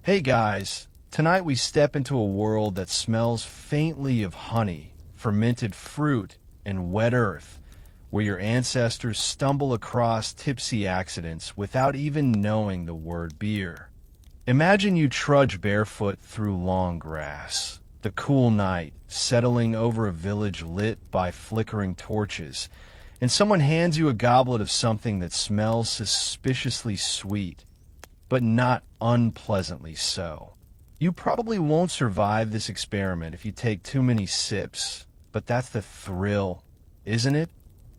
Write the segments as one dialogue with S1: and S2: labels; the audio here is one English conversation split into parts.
S1: Hey guys, tonight we step into a world that smells faintly of honey, fermented fruit, and wet earth, where your ancestors stumble across tipsy accidents without even knowing the word beer. Imagine you trudge barefoot through long grass, the cool night settling over a village lit by flickering torches, and someone hands you a goblet of something that smells suspiciously sweet, but not unpleasantly so. You probably won't survive this experiment if you take too many sips, but that's the thrill, isn't it?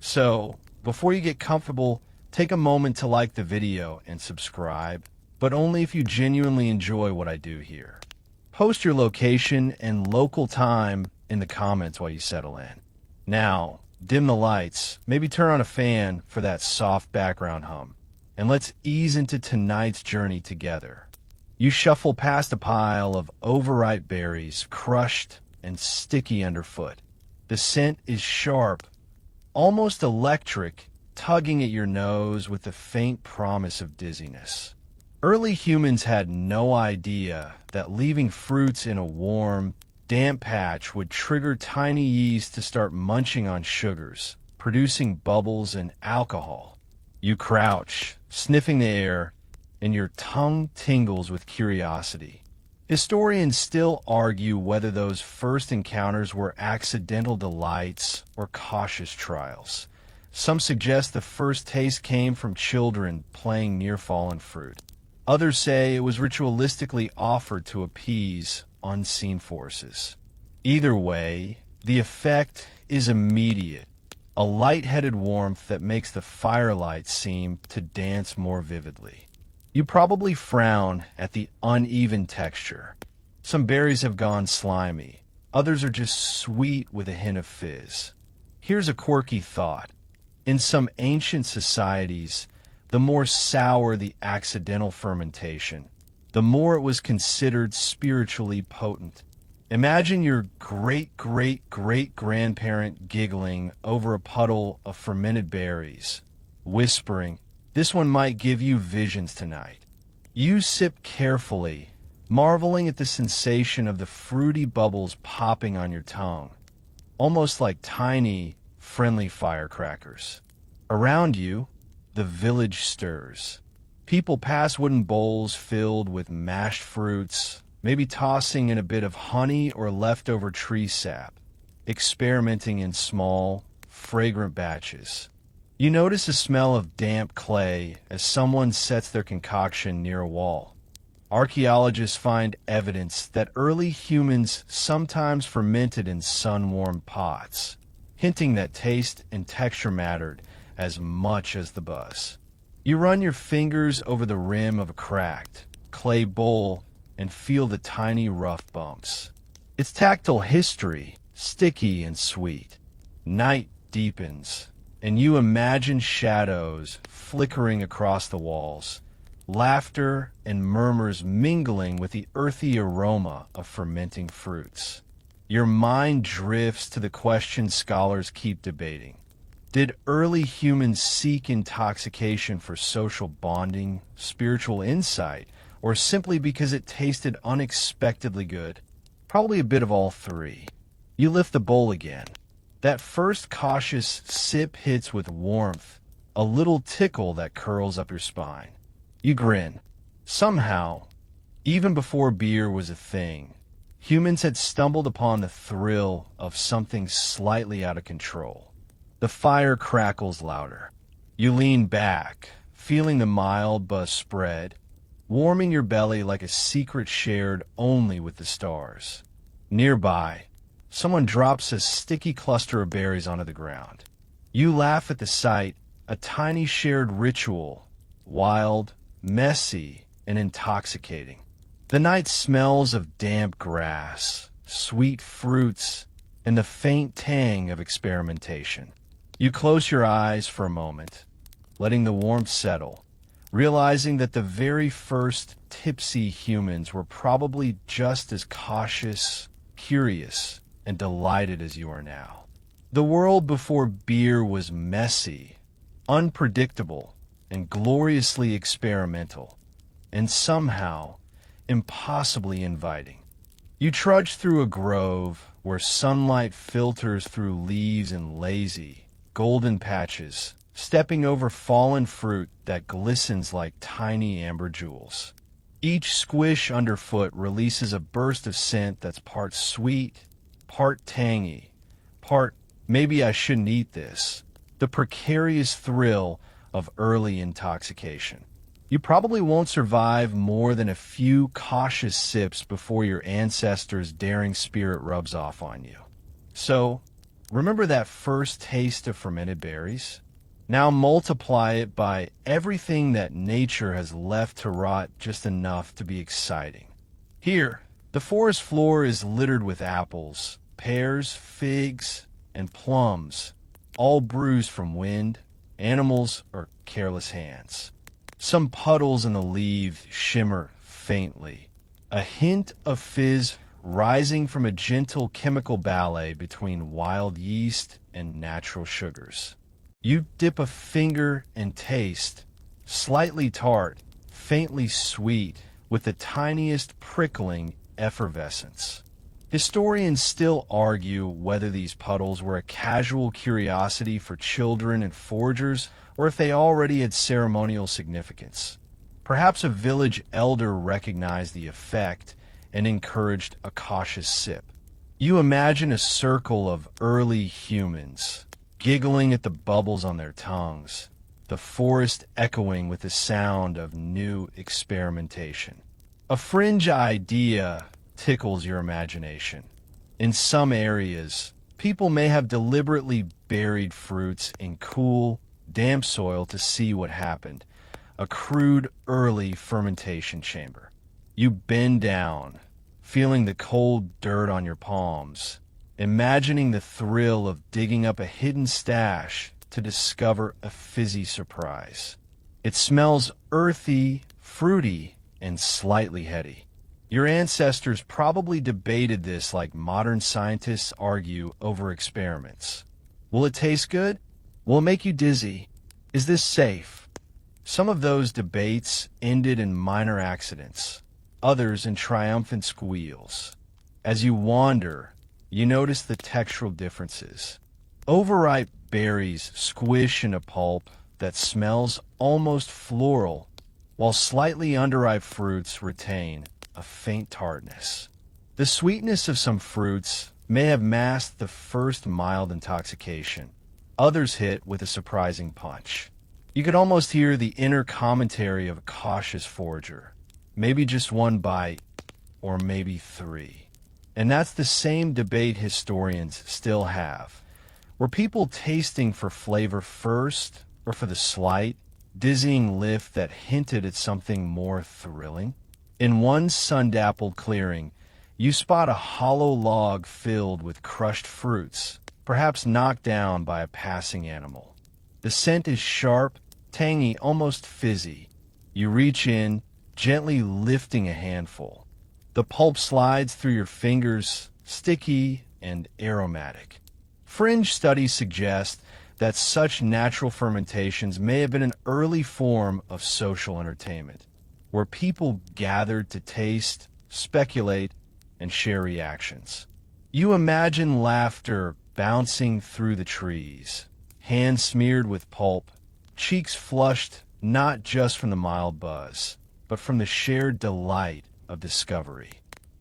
S1: So, before you get comfortable, take a moment to like the video and subscribe, but only if you genuinely enjoy what I do here. Post your location and local time in the comments while you settle in. Now, dim the lights, maybe turn on a fan for that soft background hum, and let's ease into tonight's journey together. You shuffle past a pile of overripe berries, crushed and sticky underfoot. The scent is sharp, almost electric, tugging at your nose with the faint promise of dizziness. Early humans had no idea that leaving fruits in a warm, damp patch would trigger tiny yeast to start munching on sugars, producing bubbles and alcohol. You crouch, sniffing the air, and your tongue tingles with curiosity. Historians still argue whether those first encounters were accidental delights or cautious trials. Some suggest the first taste came from children playing near fallen fruit. Others say it was ritualistically offered to appease unseen forces. Either way, the effect is immediate. A light-headed warmth that makes the firelight seem to dance more vividly. You probably frown at the uneven texture. Some berries have gone slimy. Others are just sweet with a hint of fizz. Here's a quirky thought. In some ancient societies, the more sour the accidental fermentation, the more it was considered spiritually potent. Imagine your great-great-great-grandparent giggling over a puddle of fermented berries, whispering, "This one might give you visions tonight." You sip carefully, marveling at the sensation of the fruity bubbles popping on your tongue, almost like tiny, friendly firecrackers. Around you, the village stirs. People pass wooden bowls filled with mashed fruits, maybe tossing in a bit of honey or leftover tree sap, experimenting in small, fragrant batches. You notice a smell of damp clay as someone sets their concoction near a wall. Archaeologists find evidence that early humans sometimes fermented in sun-warmed pots, hinting that taste and texture mattered as much as the buzz. You run your fingers over the rim of a cracked clay bowl and feel the tiny rough bumps. It's tactile history, sticky and sweet. Night deepens, and you imagine shadows flickering across the walls, laughter and murmurs mingling with the earthy aroma of fermenting fruits. Your mind drifts to the question scholars keep debating. Did early humans seek intoxication for social bonding, spiritual insight, or simply because it tasted unexpectedly good? Probably a bit of all three. You lift the bowl again. That first cautious sip hits with warmth, a little tickle that curls up your spine. You grin. Somehow, even before beer was a thing, humans had stumbled upon the thrill of something slightly out of control. The fire crackles louder. You lean back, feeling the mild buzz spread, warming your belly like a secret shared only with the stars. Nearby, someone drops a sticky cluster of berries onto the ground. You laugh at the sight, a tiny shared ritual, wild, messy, and intoxicating. The night smells of damp grass, sweet fruits, and the faint tang of experimentation. You close your eyes for a moment, letting the warmth settle, realizing that the very first tipsy humans were probably just as cautious, curious, and delighted as you are now. The world before beer was messy, unpredictable, and gloriously experimental. And somehow, impossibly inviting. You trudge through a grove where sunlight filters through leaves in lazy, golden patches, stepping over fallen fruit that glistens like tiny amber jewels. Each squish underfoot releases a burst of scent that's part sweet, part tangy, part maybe I shouldn't eat this. The precarious thrill of early intoxication. You probably won't survive more than a few cautious sips before your ancestors' daring spirit rubs off on you. So, remember that first taste of fermented berries? Now multiply it by everything that nature has left to rot just enough to be exciting. Here, the forest floor is littered with apples, pears, figs, and plums, all bruised from wind, animals, or careless hands. Some puddles in the leaves shimmer faintly, a hint of fizz rising from a gentle chemical ballet between wild yeast and natural sugars. You dip a finger and taste, slightly tart, faintly sweet, with the tiniest prickling effervescence. Historians still argue whether these puddles were a casual curiosity for children and foragers, or if they already had ceremonial significance. Perhaps a village elder recognized the effect and encouraged a cautious sip. You imagine a circle of early humans, giggling at the bubbles on their tongues, the forest echoing with the sound of new experimentation. A fringe idea tickles your imagination. In some areas, people may have deliberately buried fruits in cool, damp soil to see what happened, a crude early fermentation chamber. You bend down, feeling the cold dirt on your palms, imagining the thrill of digging up a hidden stash to discover a fizzy surprise. It smells earthy, fruity, and slightly heady. Your ancestors probably debated this like modern scientists argue over experiments. Will it taste good? Will it make you dizzy? Is this safe? Some of those debates ended in minor accidents, others in triumphant squeals. As you wander, you notice the textural differences. Overripe berries squish in a pulp that smells almost floral, while slightly underripe fruits retain a faint tartness. The sweetness of some fruits may have masked the first mild intoxication. Others hit with a surprising punch. You could almost hear the inner commentary of a cautious forager. Maybe just one bite, or maybe three. And that's the same debate historians still have. Were people tasting for flavor first, or for the slight, dizzying lift that hinted at something more thrilling? In one sun-dappled clearing, you spot a hollow log filled with crushed fruits, perhaps knocked down by a passing animal. The scent is sharp, tangy, almost fizzy. You reach in, gently lifting a handful. The pulp slides through your fingers, sticky and aromatic. Fringe studies suggest that such natural fermentations may have been an early form of social entertainment, where people gathered to taste, speculate, and share reactions. You imagine laughter bouncing through the trees, hands smeared with pulp, cheeks flushed not just from the mild buzz, but from the shared delight of discovery.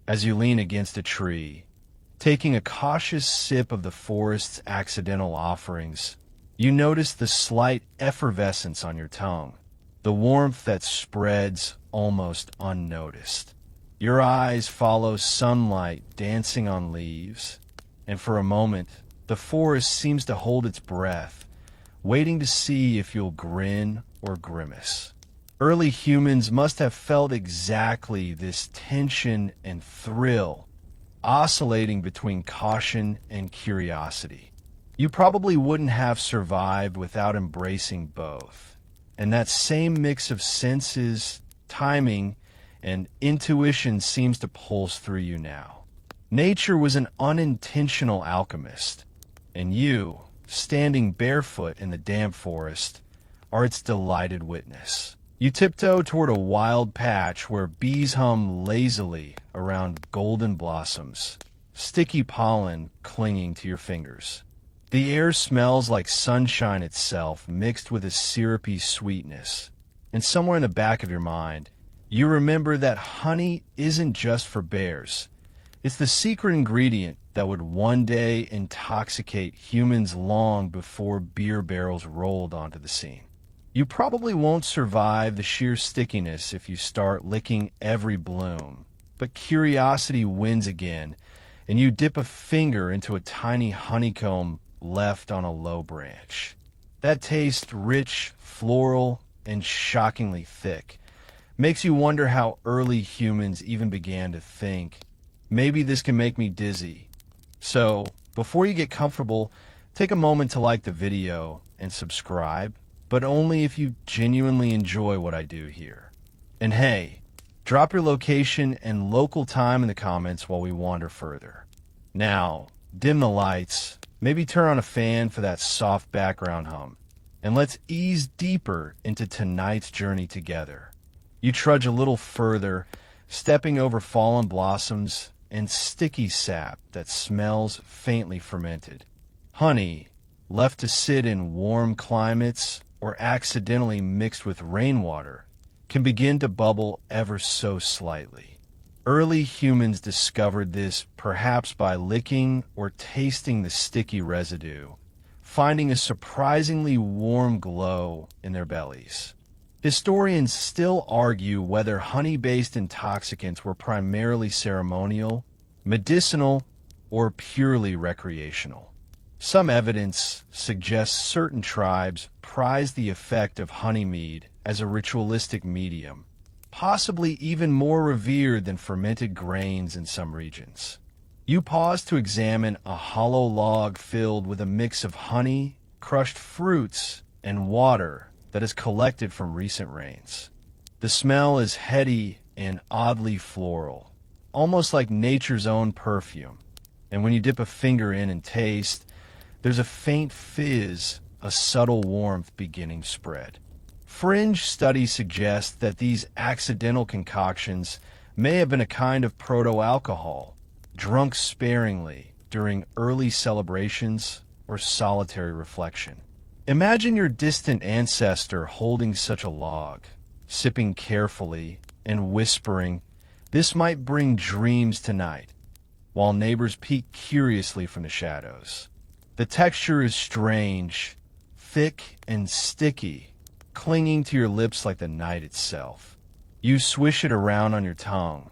S1: As you lean against a tree, taking a cautious sip of the forest's accidental offerings, you notice the slight effervescence on your tongue, the warmth that spreads almost unnoticed. Your eyes follow sunlight dancing on leaves, and for a moment, the forest seems to hold its breath, waiting to see if you'll grin or grimace. Early humans must have felt exactly this tension and thrill, oscillating between caution and curiosity. You probably wouldn't have survived without embracing both. And that same mix of senses, timing, and intuition seems to pulse through you now. Nature was an unintentional alchemist, and you, standing barefoot in the damp forest, are its delighted witness. You tiptoe toward a wild patch where bees hum lazily around golden blossoms, sticky pollen clinging to your fingers. The air smells like sunshine itself mixed with a syrupy sweetness. And somewhere in the back of your mind, you remember that honey isn't just for bears. It's the secret ingredient that would one day intoxicate humans long before beer barrels rolled onto the scene. You probably won't survive the sheer stickiness if you start licking every bloom, but curiosity wins again, and you dip a finger into a tiny honeycomb left on a low branch. That taste rich, floral, and shockingly thick makes you wonder how early humans even began to think, maybe this can make me dizzy. So, before you get comfortable, take a moment to like the video and subscribe, but only if you genuinely enjoy what I do here. And hey, drop your location and local time in the comments while we wander further. Now, dim the lights, maybe turn on a fan for that soft background hum, and let's ease deeper into tonight's journey together. You trudge a little further, stepping over fallen blossoms and sticky sap that smells faintly fermented. Honey, left to sit in warm climates or accidentally mixed with rainwater, can begin to bubble ever so slightly. Early humans discovered this perhaps by licking or tasting the sticky residue, finding a surprisingly warm glow in their bellies. Historians still argue whether honey-based intoxicants were primarily ceremonial, medicinal, or purely recreational. Some evidence suggests certain tribes prized the effect of honeymead as a ritualistic medium, possibly even more revered than fermented grains in some regions. You pause to examine a hollow log filled with a mix of honey, crushed fruits, and water that is collected from recent rains. The smell is heady and oddly floral, almost like nature's own perfume. And when you dip a finger in and taste, there's a faint fizz, a subtle warmth beginning to spread. Fringe studies suggest that these accidental concoctions may have been a kind of proto-alcohol, drunk sparingly during early celebrations or solitary reflection. Imagine your distant ancestor holding such a log, sipping carefully and whispering, "This might bring dreams tonight," while neighbors peek curiously from the shadows. The texture is strange, thick and sticky, clinging to your lips like the night itself. You swish it around on your tongue,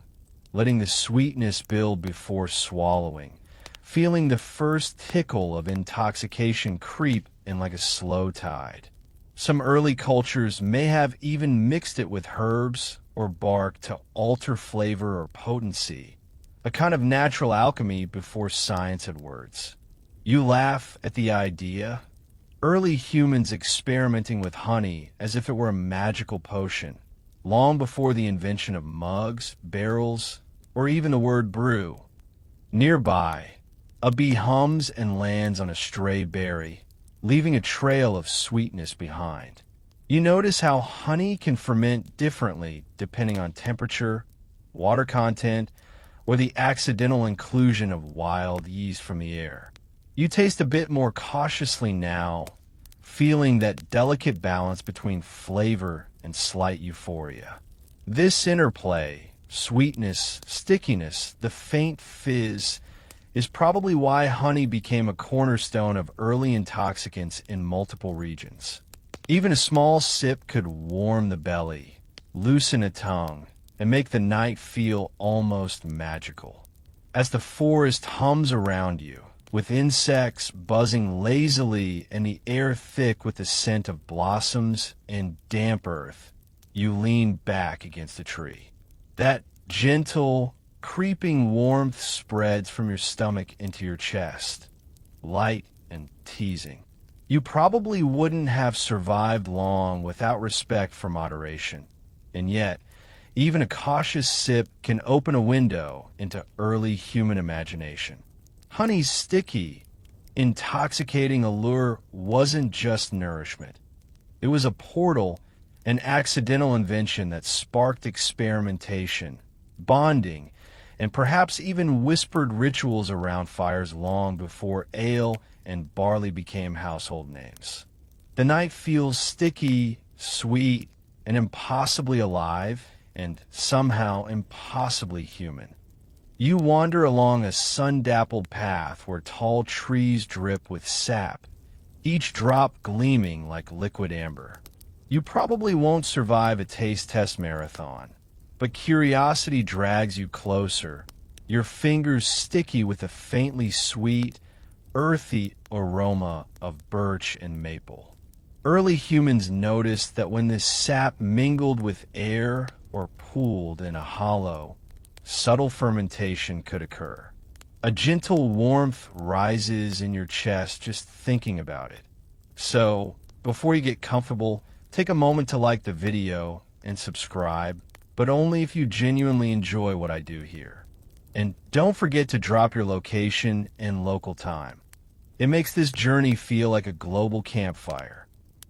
S1: letting the sweetness build before swallowing, feeling the first tickle of intoxication creep in like a slow tide. Some early cultures may have even mixed it with herbs or bark to alter flavor or potency, a kind of natural alchemy before science had words. You laugh at the idea. Early humans experimenting with honey as if it were a magical potion, long before the invention of mugs, barrels, or even the word brew. Nearby, a bee hums and lands on a stray berry, leaving a trail of sweetness behind. You notice how honey can ferment differently depending on temperature, water content, or the accidental inclusion of wild yeast from the air. You taste a bit more cautiously now, feeling that delicate balance between flavor and slight euphoria. This interplay, sweetness, stickiness, the faint fizz, is probably why honey became a cornerstone of early intoxicants in multiple regions. Even a small sip could warm the belly, loosen a tongue, and make the night feel almost magical. As the forest hums around you, with insects buzzing lazily and the air thick with the scent of blossoms and damp earth, you lean back against a tree. That gentle, creeping warmth spreads from your stomach into your chest, light and teasing. You probably wouldn't have survived long without respect for moderation. And yet, even a cautious sip can open a window into early human imagination. Honey's sticky, intoxicating allure wasn't just nourishment. It was a portal an accidental invention that sparked experimentation, bonding, and perhaps even whispered rituals around fires long before ale and barley became household names. The night feels sticky, sweet, and impossibly alive, and somehow impossibly human. You wander along a sun-dappled path where tall trees drip with sap, each drop gleaming like liquid amber. You probably won't survive a taste test marathon, but curiosity drags you closer, your fingers sticky with a faintly sweet, earthy aroma of birch and maple. Early humans noticed that when this sap mingled with air or pooled in a hollow, subtle fermentation could occur. A gentle warmth rises in your chest just thinking about it. So, before you get comfortable, take a moment to like the video and subscribe, but only if you genuinely enjoy what I do here. And don't forget to drop your location and local time. It makes this journey feel like a global campfire.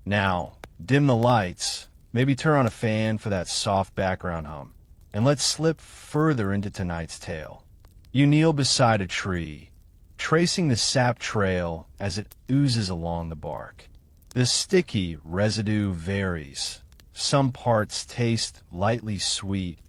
S1: Now, dim the lights, maybe turn on a fan for that soft background hum, and let's slip further into tonight's tale. You kneel beside a tree, tracing the sap trail as it oozes along the bark. The sticky residue varies. Some parts taste lightly sweet,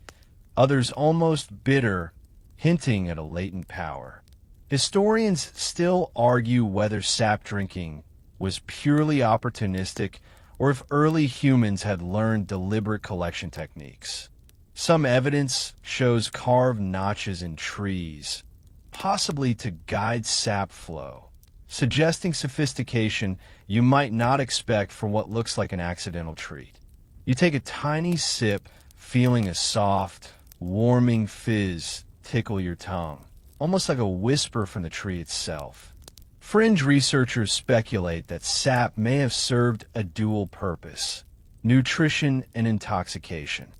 S1: others almost bitter, hinting at a latent power. Historians still argue whether sap drinking was purely opportunistic or if early humans had learned deliberate collection techniques. Some evidence shows carved notches in trees, possibly to guide sap flow, suggesting sophistication you might not expect from what looks like an accidental treat. You take a tiny sip, feeling a soft, warming fizz tickle your tongue, almost like a whisper from the tree itself. Fringe researchers speculate that sap may have served a dual purpose: nutrition and intoxication.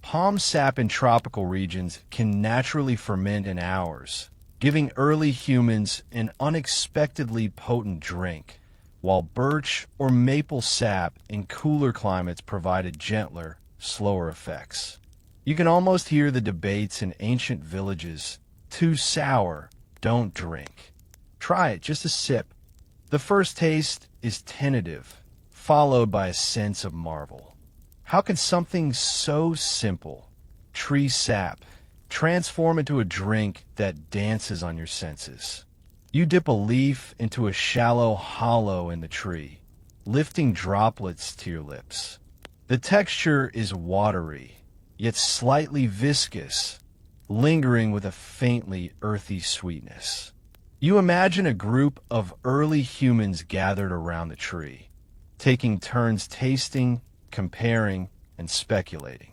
S1: Palm sap in tropical regions can naturally ferment in hours, giving early humans an unexpectedly potent drink, while birch or maple sap in cooler climates provided gentler, slower effects. You can almost hear the debates in ancient villages: too sour, don't drink. Try it, just a sip. The first taste is tentative, followed by a sense of marvel. How can something so simple, tree sap, transform into a drink that dances on your senses? You dip a leaf into a shallow hollow in the tree, lifting droplets to your lips. The texture is watery, yet slightly viscous, lingering with a faintly earthy sweetness. You imagine a group of early humans gathered around the tree, taking turns tasting, comparing, and speculating.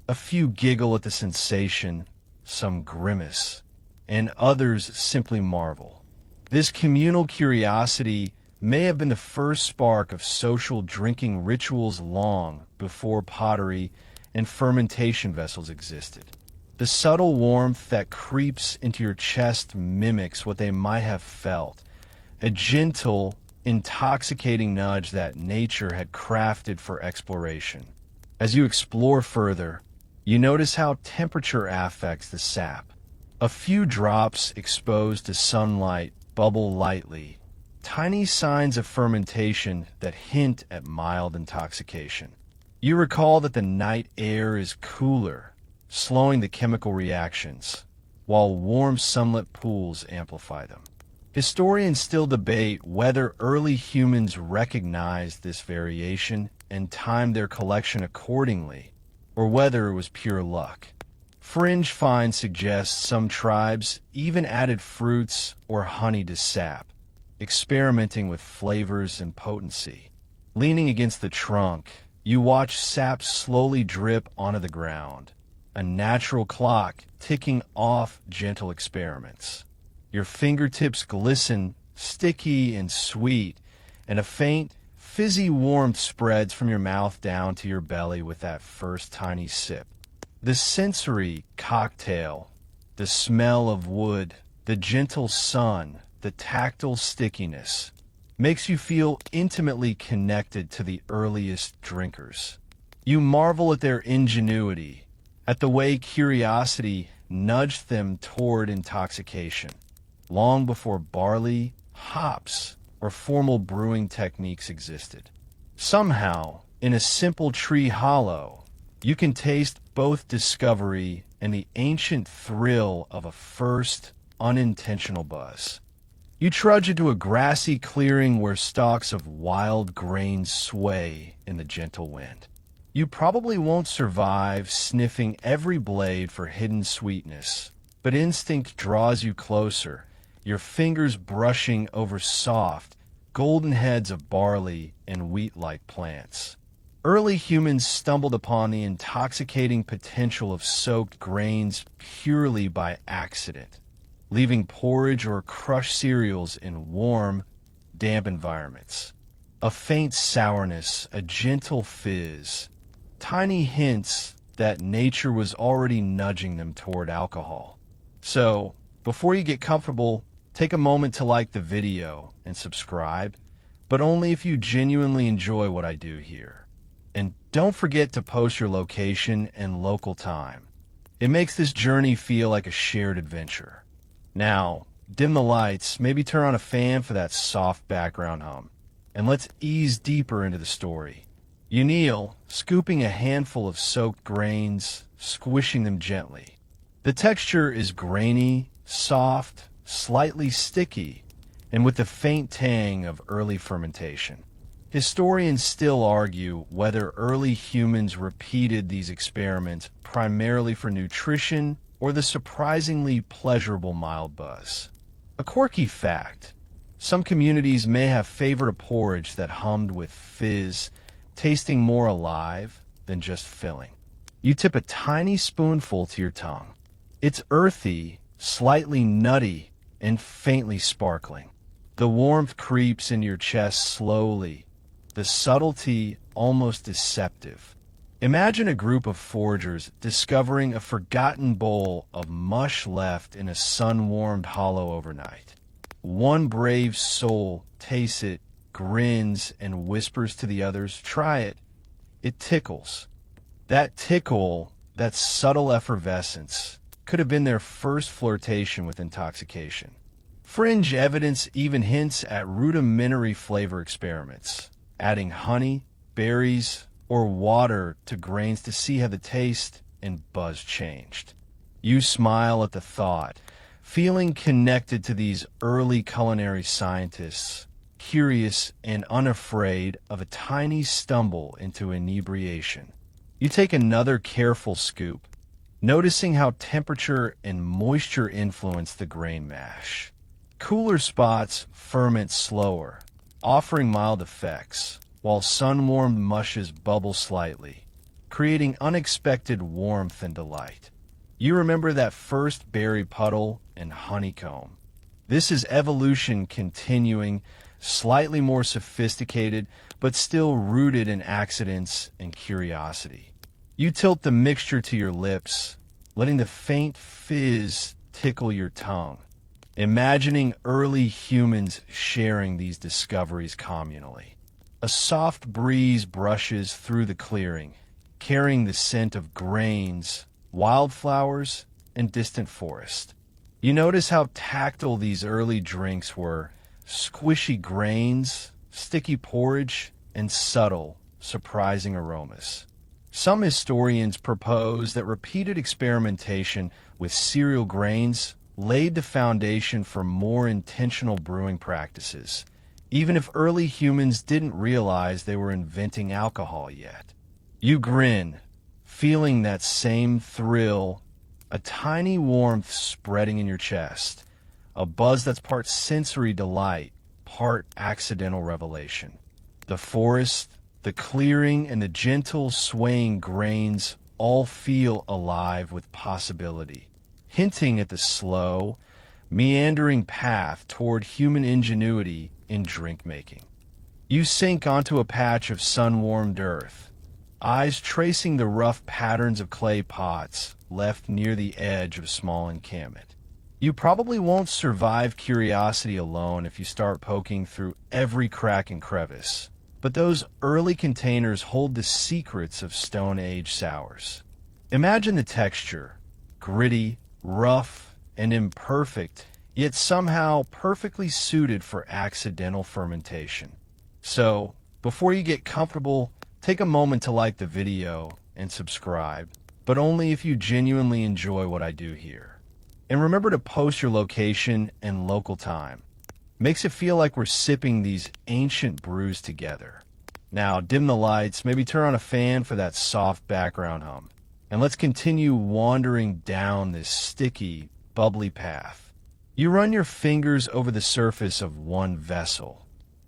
S1: A few giggle at the sensation, some grimace, and others simply marvel. This communal curiosity may have been the first spark of social drinking rituals long before pottery and fermentation vessels existed. The subtle warmth that creeps into your chest mimics what they might have felt, a gentle, intoxicating nudge that nature had crafted for exploration. As you explore further, you notice how temperature affects the sap. A few drops exposed to sunlight bubble lightly, tiny signs of fermentation that hint at mild intoxication. You recall that the night air is cooler, slowing the chemical reactions, while warm sunlit pools amplify them. Historians still debate whether early humans recognized this variation and timed their collection accordingly, or whether it was pure luck. Fringe finds suggest some tribes even added fruits or honey to sap, experimenting with flavors and potency. Leaning against the trunk, you watch sap slowly drip onto the ground, a natural clock ticking off gentle experiments. Your fingertips glisten, sticky and sweet, and a faint, fizzy warmth spreads from your mouth down to your belly with that first tiny sip. The sensory cocktail, the smell of wood, the gentle sun, the tactile stickiness, makes you feel intimately connected to the earliest drinkers. You marvel at their ingenuity, at the way curiosity nudged them toward intoxication, long before barley, hops, or formal brewing techniques existed. Somehow, in a simple tree hollow, you can taste both discovery and the ancient thrill of a first, unintentional buzz. You trudge into a grassy clearing where stalks of wild grain sway in the gentle wind. You probably won't survive sniffing every blade for hidden sweetness, but instinct draws you closer, your fingers brushing over soft, golden heads of barley and wheat-like plants. Early humans stumbled upon the intoxicating potential of soaked grains purely by accident, leaving porridge or crushed cereals in warm, damp environments. A faint sourness, a gentle fizz, tiny hints that nature was already nudging them toward alcohol. So, before you get comfortable, take a moment to like the video and subscribe, but only if you genuinely enjoy what I do here. And don't forget to post your location and local time. It makes this journey feel like a shared adventure. Now, dim the lights, maybe turn on a fan for that soft background hum, and let's ease deeper into the story. You kneel, scooping a handful of soaked grains, squishing them gently. The texture is grainy, soft, slightly sticky, and with the faint tang of early fermentation. Historians still argue whether early humans repeated these experiments primarily for nutrition or the surprisingly pleasurable mild buzz. A quirky fact: some communities may have favored a porridge that hummed with fizz, tasting more alive than just filling. You tip a tiny spoonful to your tongue. It's earthy, slightly nutty, and faintly sparkling. The warmth creeps into your chest slowly, the subtlety almost deceptive. Imagine a group of foragers discovering a forgotten bowl of mush left in a sun-warmed hollow overnight. One brave soul tastes it, grins, and whispers to the others, "Try it. It tickles." That tickle, that subtle effervescence, could have been their first flirtation with intoxication. Fringe evidence even hints at rudimentary flavor experiments, adding honey, berries, or water to grains to see how the taste and buzz changed. You smile at the thought, feeling connected to these early culinary scientists, curious and unafraid of a tiny stumble into inebriation. You take another careful scoop, noticing how temperature and moisture influence the grain mash. Cooler spots ferment slower, offering mild effects, while sun-warmed mushes bubble slightly, creating unexpected warmth and delight. You remember that first berry puddle and honeycomb. This is evolution continuing, slightly more sophisticated, but still rooted in accidents and curiosity. You tilt the mixture to your lips, letting the faint fizz tickle your tongue, imagining early humans sharing these discoveries communally. A soft breeze brushes through the clearing, carrying the scent of grains, wildflowers, and distant forest. You notice how tactile these early drinks were: squishy grains, sticky porridge, and subtle, surprising aromas. Some historians propose that repeated experimentation with cereal grains laid the foundation for more intentional brewing practices, even if early humans didn't realize they were inventing alcohol yet. You grin, feeling that same thrill, a tiny warmth spreading in your chest, a buzz that's part sensory delight, part accidental revelation. The forest, the clearing, and the gentle swaying grains all feel alive with possibility, hinting at the slow, meandering path toward human ingenuity in drink making. You sink onto a patch of sun-warmed earth, eyes tracing the rough patterns of clay pots left near the edge of a small encampment. You probably won't survive curiosity alone if you start poking through every crack and crevice, but but those early containers hold the secrets of Stone Age sours. Imagine the texture, gritty, rough, and imperfect, yet somehow perfectly suited for accidental fermentation. So, before you get comfortable, take a moment to like the video and subscribe, but only if you genuinely enjoy what I do here. And remember to post your location and local time. Makes it feel like we're sipping these ancient brews together. Now, dim the lights, maybe turn on a fan for that soft background hum. And let's continue wandering down this sticky, bubbly path. You run your fingers over the surface of one vessel,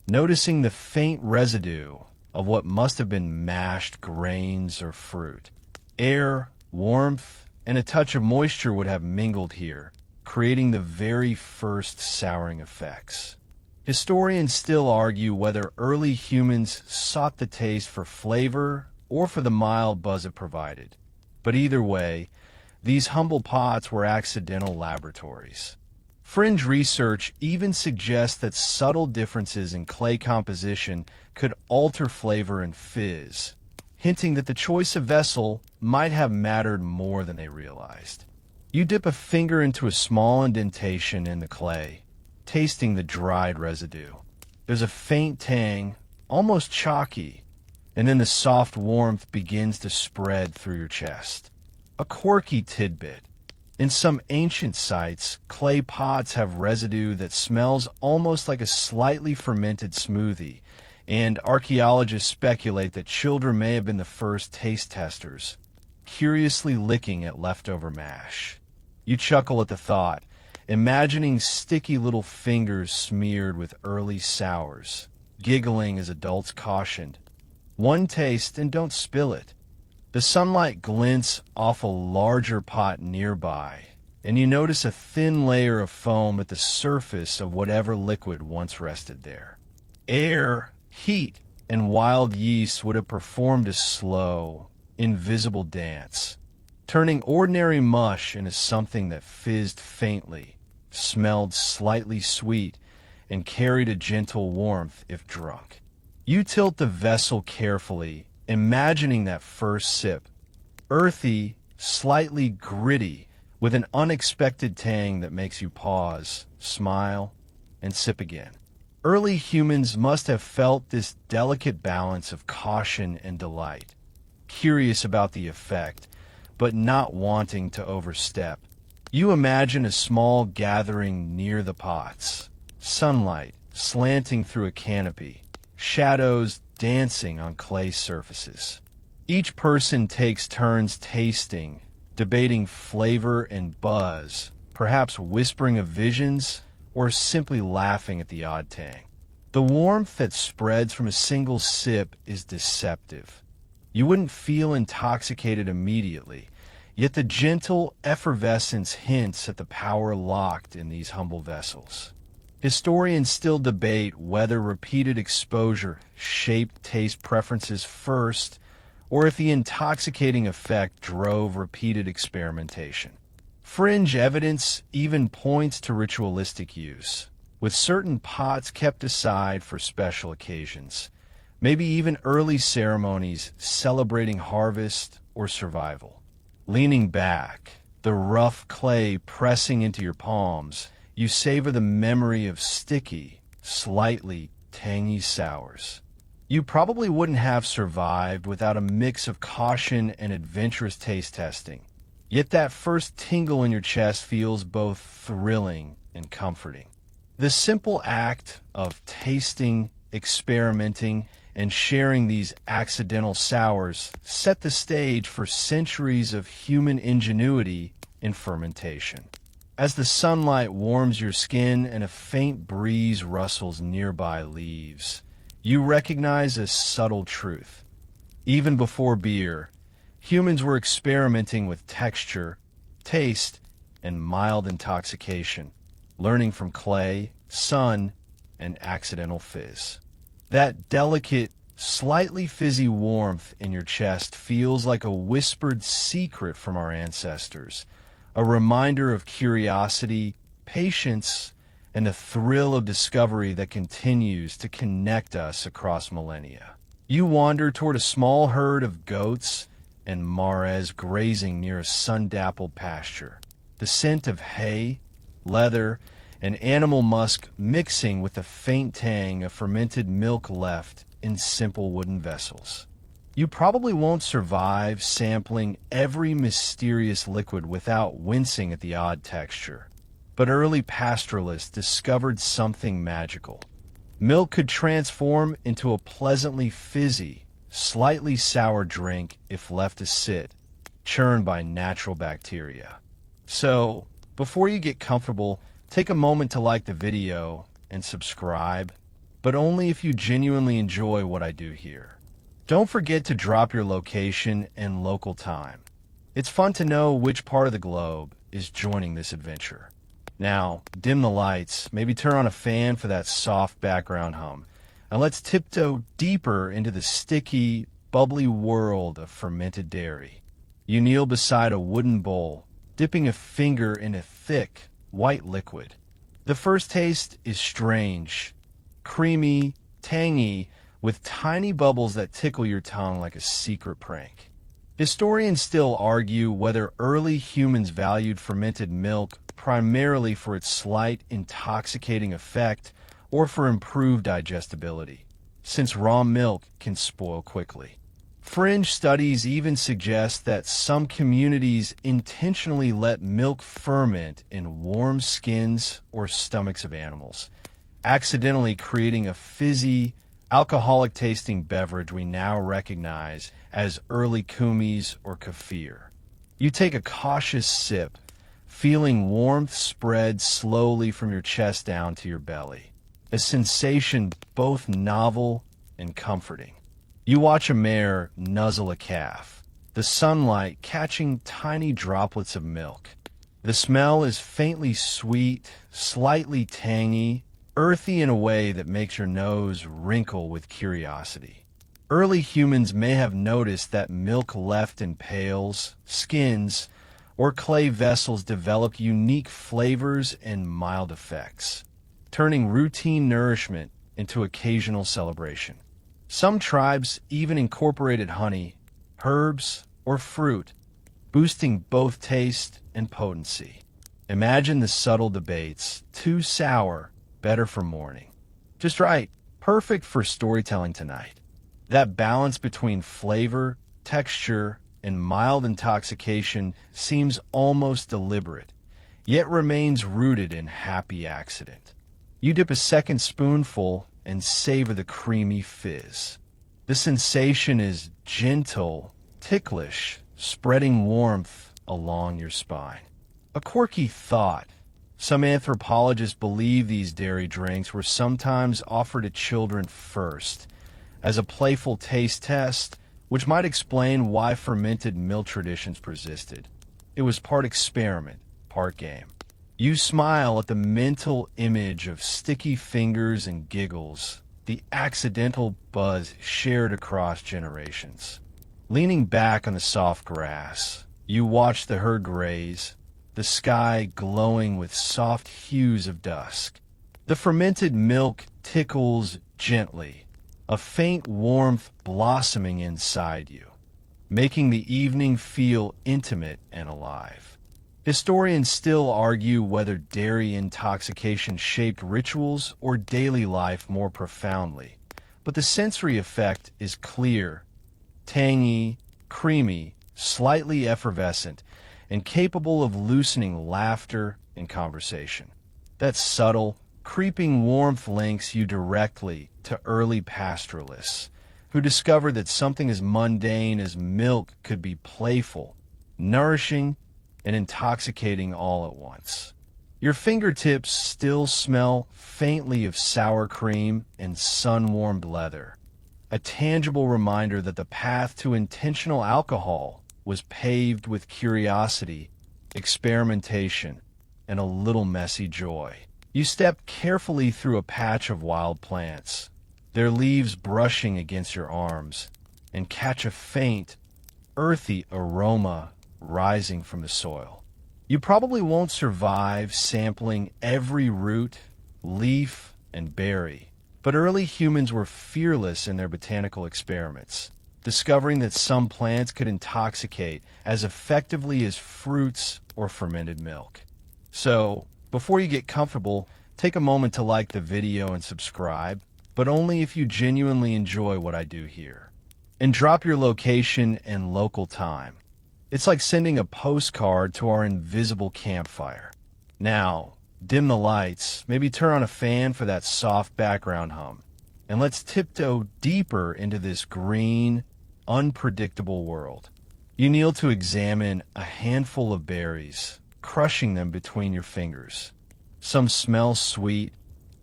S1: noticing the faint residue of what must have been mashed grains or fruit. Air, warmth, and a touch of moisture would have mingled here, creating the very first souring effects. Historians still argue whether early humans sought the taste for flavor or for the mild buzz it provided. But either way, these humble pots were accidental laboratories. Fringe research even suggests that subtle differences in clay composition could alter flavor and fizz, hinting that the choice of vessel might have mattered more than they realized. You dip a finger into a small indentation in the clay, tasting the dried residue. There's a faint tang, almost chalky, and then the soft warmth begins to spread through your chest. A quirky tidbit. In some ancient sites, clay pots have residue that smells almost like a slightly fermented smoothie, and archaeologists speculate that children may have been the first taste testers, curiously licking at leftover mash. You chuckle at the thought, imagining sticky little fingers smeared with early sours, giggling as adults cautioned, "One taste and don't spill it." The sunlight glints off a larger pot nearby, and you notice a thin layer of foam at the surface of whatever liquid once rested there. Air, heat, and wild yeast would have performed a slow, invisible dance, turning ordinary mush into something that fizzed faintly, smelled slightly sweet, and carried a gentle warmth if drunk. You tilt the vessel carefully, imagining that first sip, earthy, slightly gritty, with an unexpected tang that makes you pause, smile, and sip again. Early humans must have felt this delicate balance of caution and delight, curious about the effect, but not wanting to overstep. You imagine a small gathering near the pots, sunlight slanting through a canopy, shadows dancing on clay surfaces. Each person takes turns tasting, debating flavor and buzz, perhaps whispering of visions or simply laughing at the odd tang. The warmth that spreads from a single sip is deceptive. You wouldn't feel intoxicated immediately, yet the gentle effervescence hints at the power locked in these humble vessels. Historians still debate whether repeated exposure shaped taste preferences first, or if the intoxicating effect drove repeated experimentation. Fringe evidence even points to ritualistic use, with certain pots kept aside for special occasions, maybe even early ceremonies celebrating harvest or survival. Leaning back, the rough clay pressing into your palms, you savor the memory of sticky, slightly tangy sours. You probably wouldn't have survived without a mix of caution and adventurous taste testing. Yet that first tingle in your chest feels both thrilling and comforting. The simple act of tasting, experimenting, and sharing these accidental sours set the stage for centuries of human ingenuity in fermentation. As the sunlight warms your skin and a faint breeze rustles nearby leaves, you recognize a subtle truth. Even before beer, humans were experimenting with texture, taste, and mild intoxication, learning from clay, sun, and accidental fizz. That delicate, slightly fizzy warmth in your chest feels like a whispered secret from our ancestors, a reminder of curiosity, patience, and the thrill of discovery that continues to connect us across millennia. You wander toward a small herd of goats and mares grazing near a sun-dappled pasture. The scent of hay, leather, and animal musk mixing with the faint tang of fermented milk left in simple wooden vessels. You probably won't survive sampling every mysterious liquid without wincing at the odd texture. But early pastoralists discovered something magical. Milk could transform into a pleasantly fizzy, slightly sour drink if left to sit, churned by natural bacteria. So, before you get comfortable, take a moment to like the video and subscribe, but only if you genuinely enjoy what I do here. Don't forget to drop your location and local time. It's fun to know which part of the globe is joining this adventure. Now, dim the lights, maybe turn on a fan for that soft background hum, and let's tiptoe deeper into the sticky, bubbly world of fermented dairy. You kneel beside a wooden bowl, dipping a finger in a thick, white liquid. The first taste is strange, creamy, tangy, with tiny bubbles that tickle your tongue like a secret prank. Historians still argue whether early humans valued fermented milk primarily for its slight intoxicating effect or for improved digestibility, since raw milk can spoil quickly. Fringe studies even suggest that some communities intentionally let milk ferment in warm skins or stomachs of animals, accidentally creating a fizzy, alcoholic-tasting beverage we now recognize as early kumis or kefir. You take a cautious sip, feeling warmth spread slowly from your chest down to your belly, a sensation both novel and comforting. You watch a mare nuzzle a calf, the sunlight catching tiny droplets of milk. The smell is faintly sweet, slightly tangy, earthy in a way that makes your nose wrinkle with curiosity. Early humans may have noticed that milk left in pails, skins, or clay vessels developed unique flavors and mild effects, turning routine nourishment into occasional celebration. Some tribes even incorporated honey, herbs, or fruit, boosting both taste and potency. Imagine the subtle debates: too sour, better for morning. Just right, perfect for storytelling tonight. That balance between flavor, texture, and mild intoxication seems almost deliberate, yet remains rooted in happy accident. You dip a second spoonful and savor the creamy fizz. The sensation is gentle, ticklish, spreading warmth along your spine. A quirky thought: some anthropologists believe these dairy drinks were sometimes offered to children first, as a playful taste test, which might explain why fermented milk traditions persisted. It was part experiment, part game. You smile at the mental image of sticky fingers and giggles, the accidental buzz shared across generations. Leaning back on the soft grass, you watch the herd graze, the sky glowing with soft hues of dusk. The fermented milk tickles gently, a faint warmth blossoming inside you, making the evening feel intimate and alive. Historians still argue whether dairy intoxication shaped rituals or daily life more profoundly, but the sensory effect is clear: tangy, creamy, slightly effervescent, and capable of loosening laughter and conversation. That subtle, creeping warmth links you directly to early pastoralists, who discovered that something as mundane as milk could be playful, nourishing, and intoxicating all at once. Your fingertips still smell faintly of sour cream and sun-warmed leather, a tangible reminder that the path to intentional alcohol was paved with curiosity, experimentation, and a little messy joy. You step carefully through a patch of wild plants, their leaves brushing against your arms, and catch a faint, earthy aroma rising from the soil. You probably won't survive sampling every root, leaf, and berry. But early humans were fearless in their botanical experiments, discovering that some plants could intoxicate as effectively as fruits or fermented milk. So, before you get comfortable, take a moment to like the video and subscribe, but only if you genuinely enjoy what I do here. And drop your location and local time. It's like sending a postcard to our invisible campfire. Now, dim the lights, maybe turn on a fan for that soft background hum, and let's tiptoe deeper into this green, unpredictable world. You kneel to examine a handful of berries, crushing them between your fingers. Some smell sweet,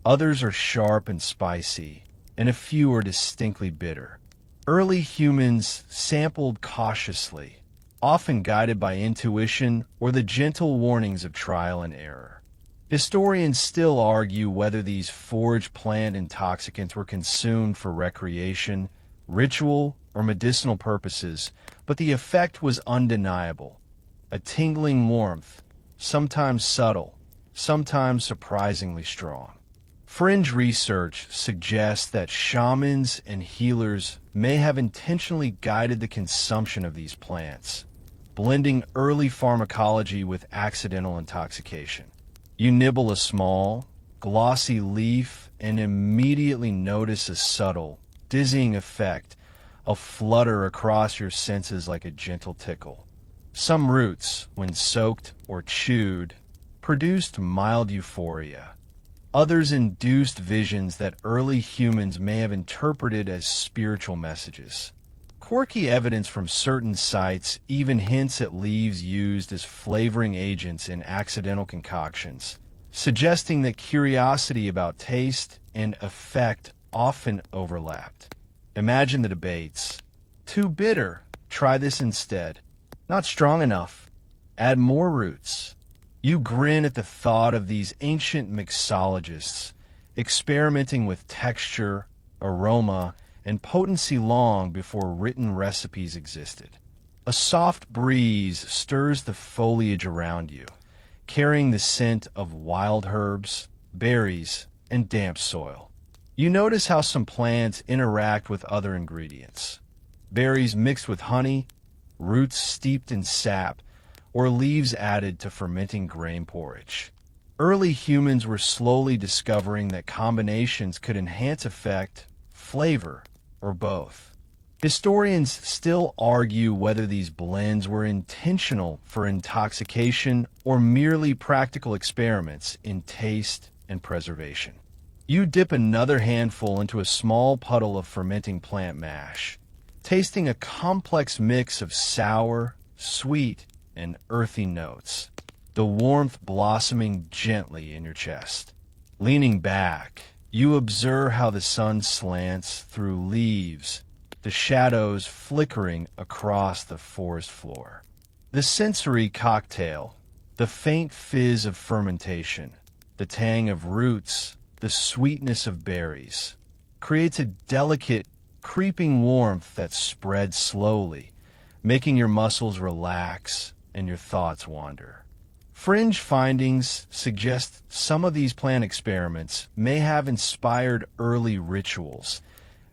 S1: others are sharp and spicy, and a few are distinctly bitter. Early humans sampled cautiously, often guided by intuition or the gentle warnings of trial and error. Historians still argue whether these foraged plant intoxicants were consumed for recreation, ritual, or medicinal purposes, but the effect was undeniable. A tingling warmth, sometimes subtle, sometimes surprisingly strong. Fringe research suggests that shamans and healers may have intentionally guided the consumption of these plants, blending early pharmacology with accidental intoxication. You nibble a small, glossy leaf and immediately notice a subtle, dizzying effect, a flutter across your senses like a gentle tickle. Some roots, when soaked or chewed, produced mild euphoria. Others induced visions that early humans may have interpreted as spiritual messages. Quirky evidence from certain sites even hints at leaves used as flavoring agents in accidental concoctions, suggesting that curiosity about taste and effect often overlapped. Imagine the debates. Too bitter. Try this instead. Not strong enough. Add more roots. You grin at the thought of these ancient mixologists experimenting with texture, aroma, and potency long before written recipes existed. A soft breeze stirs the foliage around you, carrying the scent of wild herbs, berries, and damp soil. You notice how some plants interact with other ingredients. Berries mixed with honey, roots steeped in sap, or leaves added to fermenting grain porridge. Early humans were slowly discovering that combinations could enhance effect, flavor, or both. Historians still argue whether these blends were intentional for intoxication or merely practical experiments in taste and preservation. You dip another handful into a small puddle of fermenting plant mash, tasting a complex mix of sour, sweet, and earthy notes, the warmth blossoming gently in your chest. Leaning back, you observe how the sun slants through leaves, the shadows flickering across the forest floor. The sensory cocktail, the faint fizz of fermentation, the tang of roots, the sweetness of berries, creates a delicate, creeping warmth that spreads slowly, making your muscles relax and your thoughts wander. Fringe findings suggest some of these plant experiments may have inspired early rituals,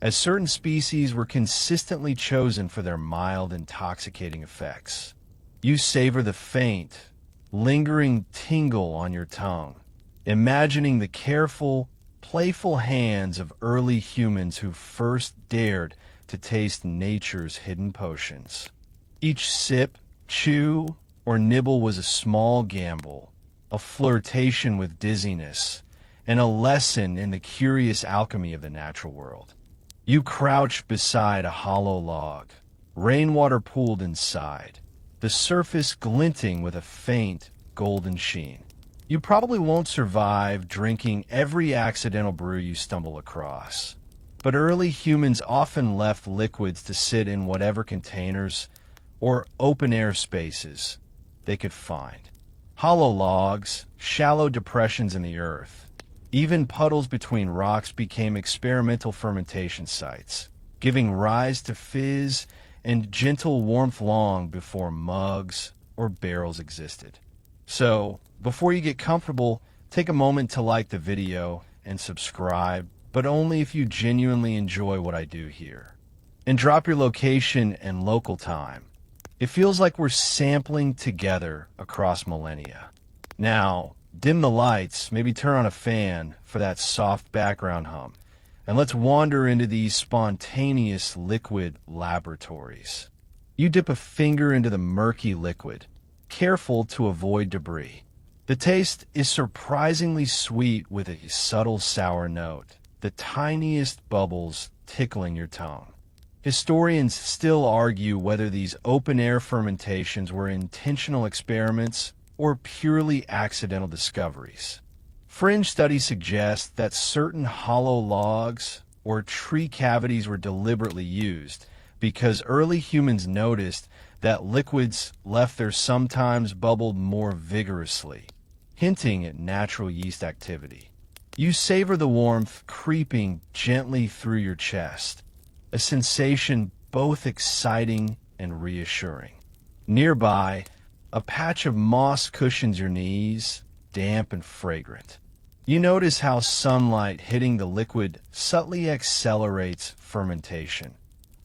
S1: as certain species were consistently chosen for their mild, intoxicating effects. You savor the faint, lingering tingle on your tongue, imagining the careful, playful hands of early humans who first dared to taste nature's hidden potions. Each sip, chew, or nibble was a small gamble, a flirtation with dizziness, and a lesson in the curious alchemy of the natural world. You crouch beside a hollow log, rainwater pooled inside, the surface glinting with a faint, golden sheen. You probably won't survive drinking every accidental brew you stumble across, but early humans often left liquids to sit in whatever containers or open-air spaces they could find. Hollow logs, shallow depressions in the earth, even puddles between rocks became experimental fermentation sites, giving rise to fizz and gentle warmth long before mugs or barrels existed. So, before you get comfortable, take a moment to like the video and subscribe, but only if you genuinely enjoy what I do here. And drop your location and local time. It feels like we're sampling together across millennia. Now, dim the lights, maybe turn on a fan for that soft background hum, and let's wander into these spontaneous liquid laboratories. You dip a finger into the murky liquid, careful to avoid debris. The taste is surprisingly sweet with a subtle sour note, the tiniest bubbles tickling your tongue. Historians still argue whether these open-air fermentations were intentional experiments or purely accidental discoveries. Fringe studies suggest that certain hollow logs or tree cavities were deliberately used because early humans noticed that liquids left there sometimes bubbled more vigorously, hinting at natural yeast activity. You savor the warmth creeping gently through your chest, a sensation both exciting and reassuring. Nearby, a patch of moss cushions your knees, damp and fragrant. You notice how sunlight hitting the liquid subtly accelerates fermentation,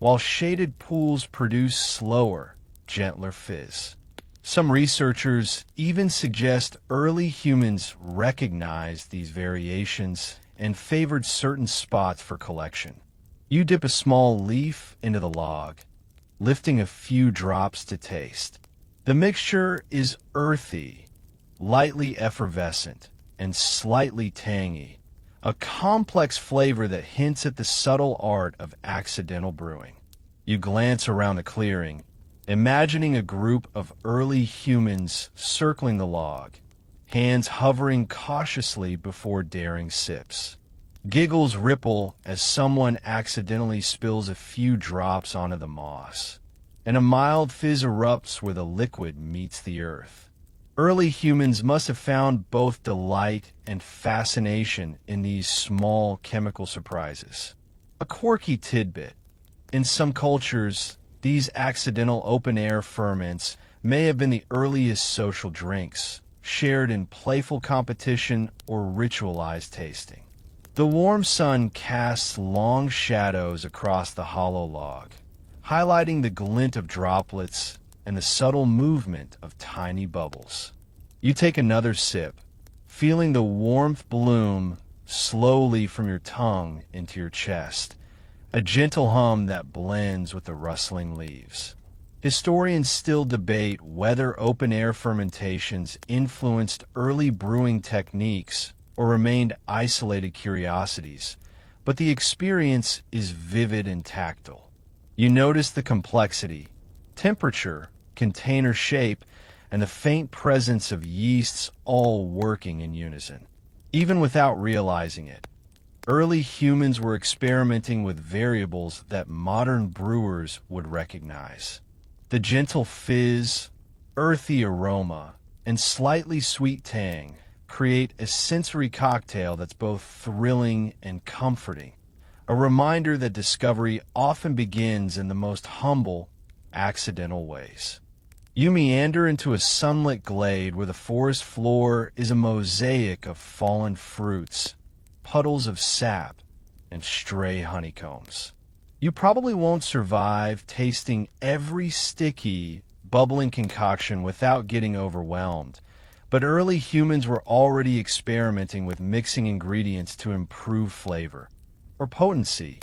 S1: while shaded pools produce slower, gentler fizz. Some researchers even suggest early humans recognized these variations and favored certain spots for collection. You dip a small leaf into the log, lifting a few drops to taste. The mixture is earthy, lightly effervescent, and slightly tangy, a complex flavor that hints at the subtle art of accidental brewing. You glance around the clearing, imagining a group of early humans circling the log, hands hovering cautiously before daring sips. Giggles ripple as someone accidentally spills a few drops onto the moss, and a mild fizz erupts where the liquid meets the earth. Early humans must have found both delight and fascination in these small chemical surprises. A quirky tidbit: in some cultures, these accidental open-air ferments may have been the earliest social drinks, shared in playful competition or ritualized tasting. The warm sun casts long shadows across the hollow log, highlighting the glint of droplets and the subtle movement of tiny bubbles. You take another sip, feeling the warmth bloom slowly from your tongue into your chest, a gentle hum that blends with the rustling leaves. Historians still debate whether open-air fermentations influenced early brewing techniques or remained isolated curiosities, but the experience is vivid and tactile. You notice the complexity, temperature, container shape, and the faint presence of yeasts all working in unison. Even without realizing it, early humans were experimenting with variables that modern brewers would recognize. The gentle fizz, earthy aroma, and slightly sweet tang create a sensory cocktail that's both thrilling and comforting, a reminder that discovery often begins in the most humble, accidental ways. You meander into a sunlit glade where the forest floor is a mosaic of fallen fruits, puddles of sap, and stray honeycombs. You probably won't survive tasting every sticky, bubbling concoction without getting overwhelmed, but early humans were already experimenting with mixing ingredients to improve flavor or potency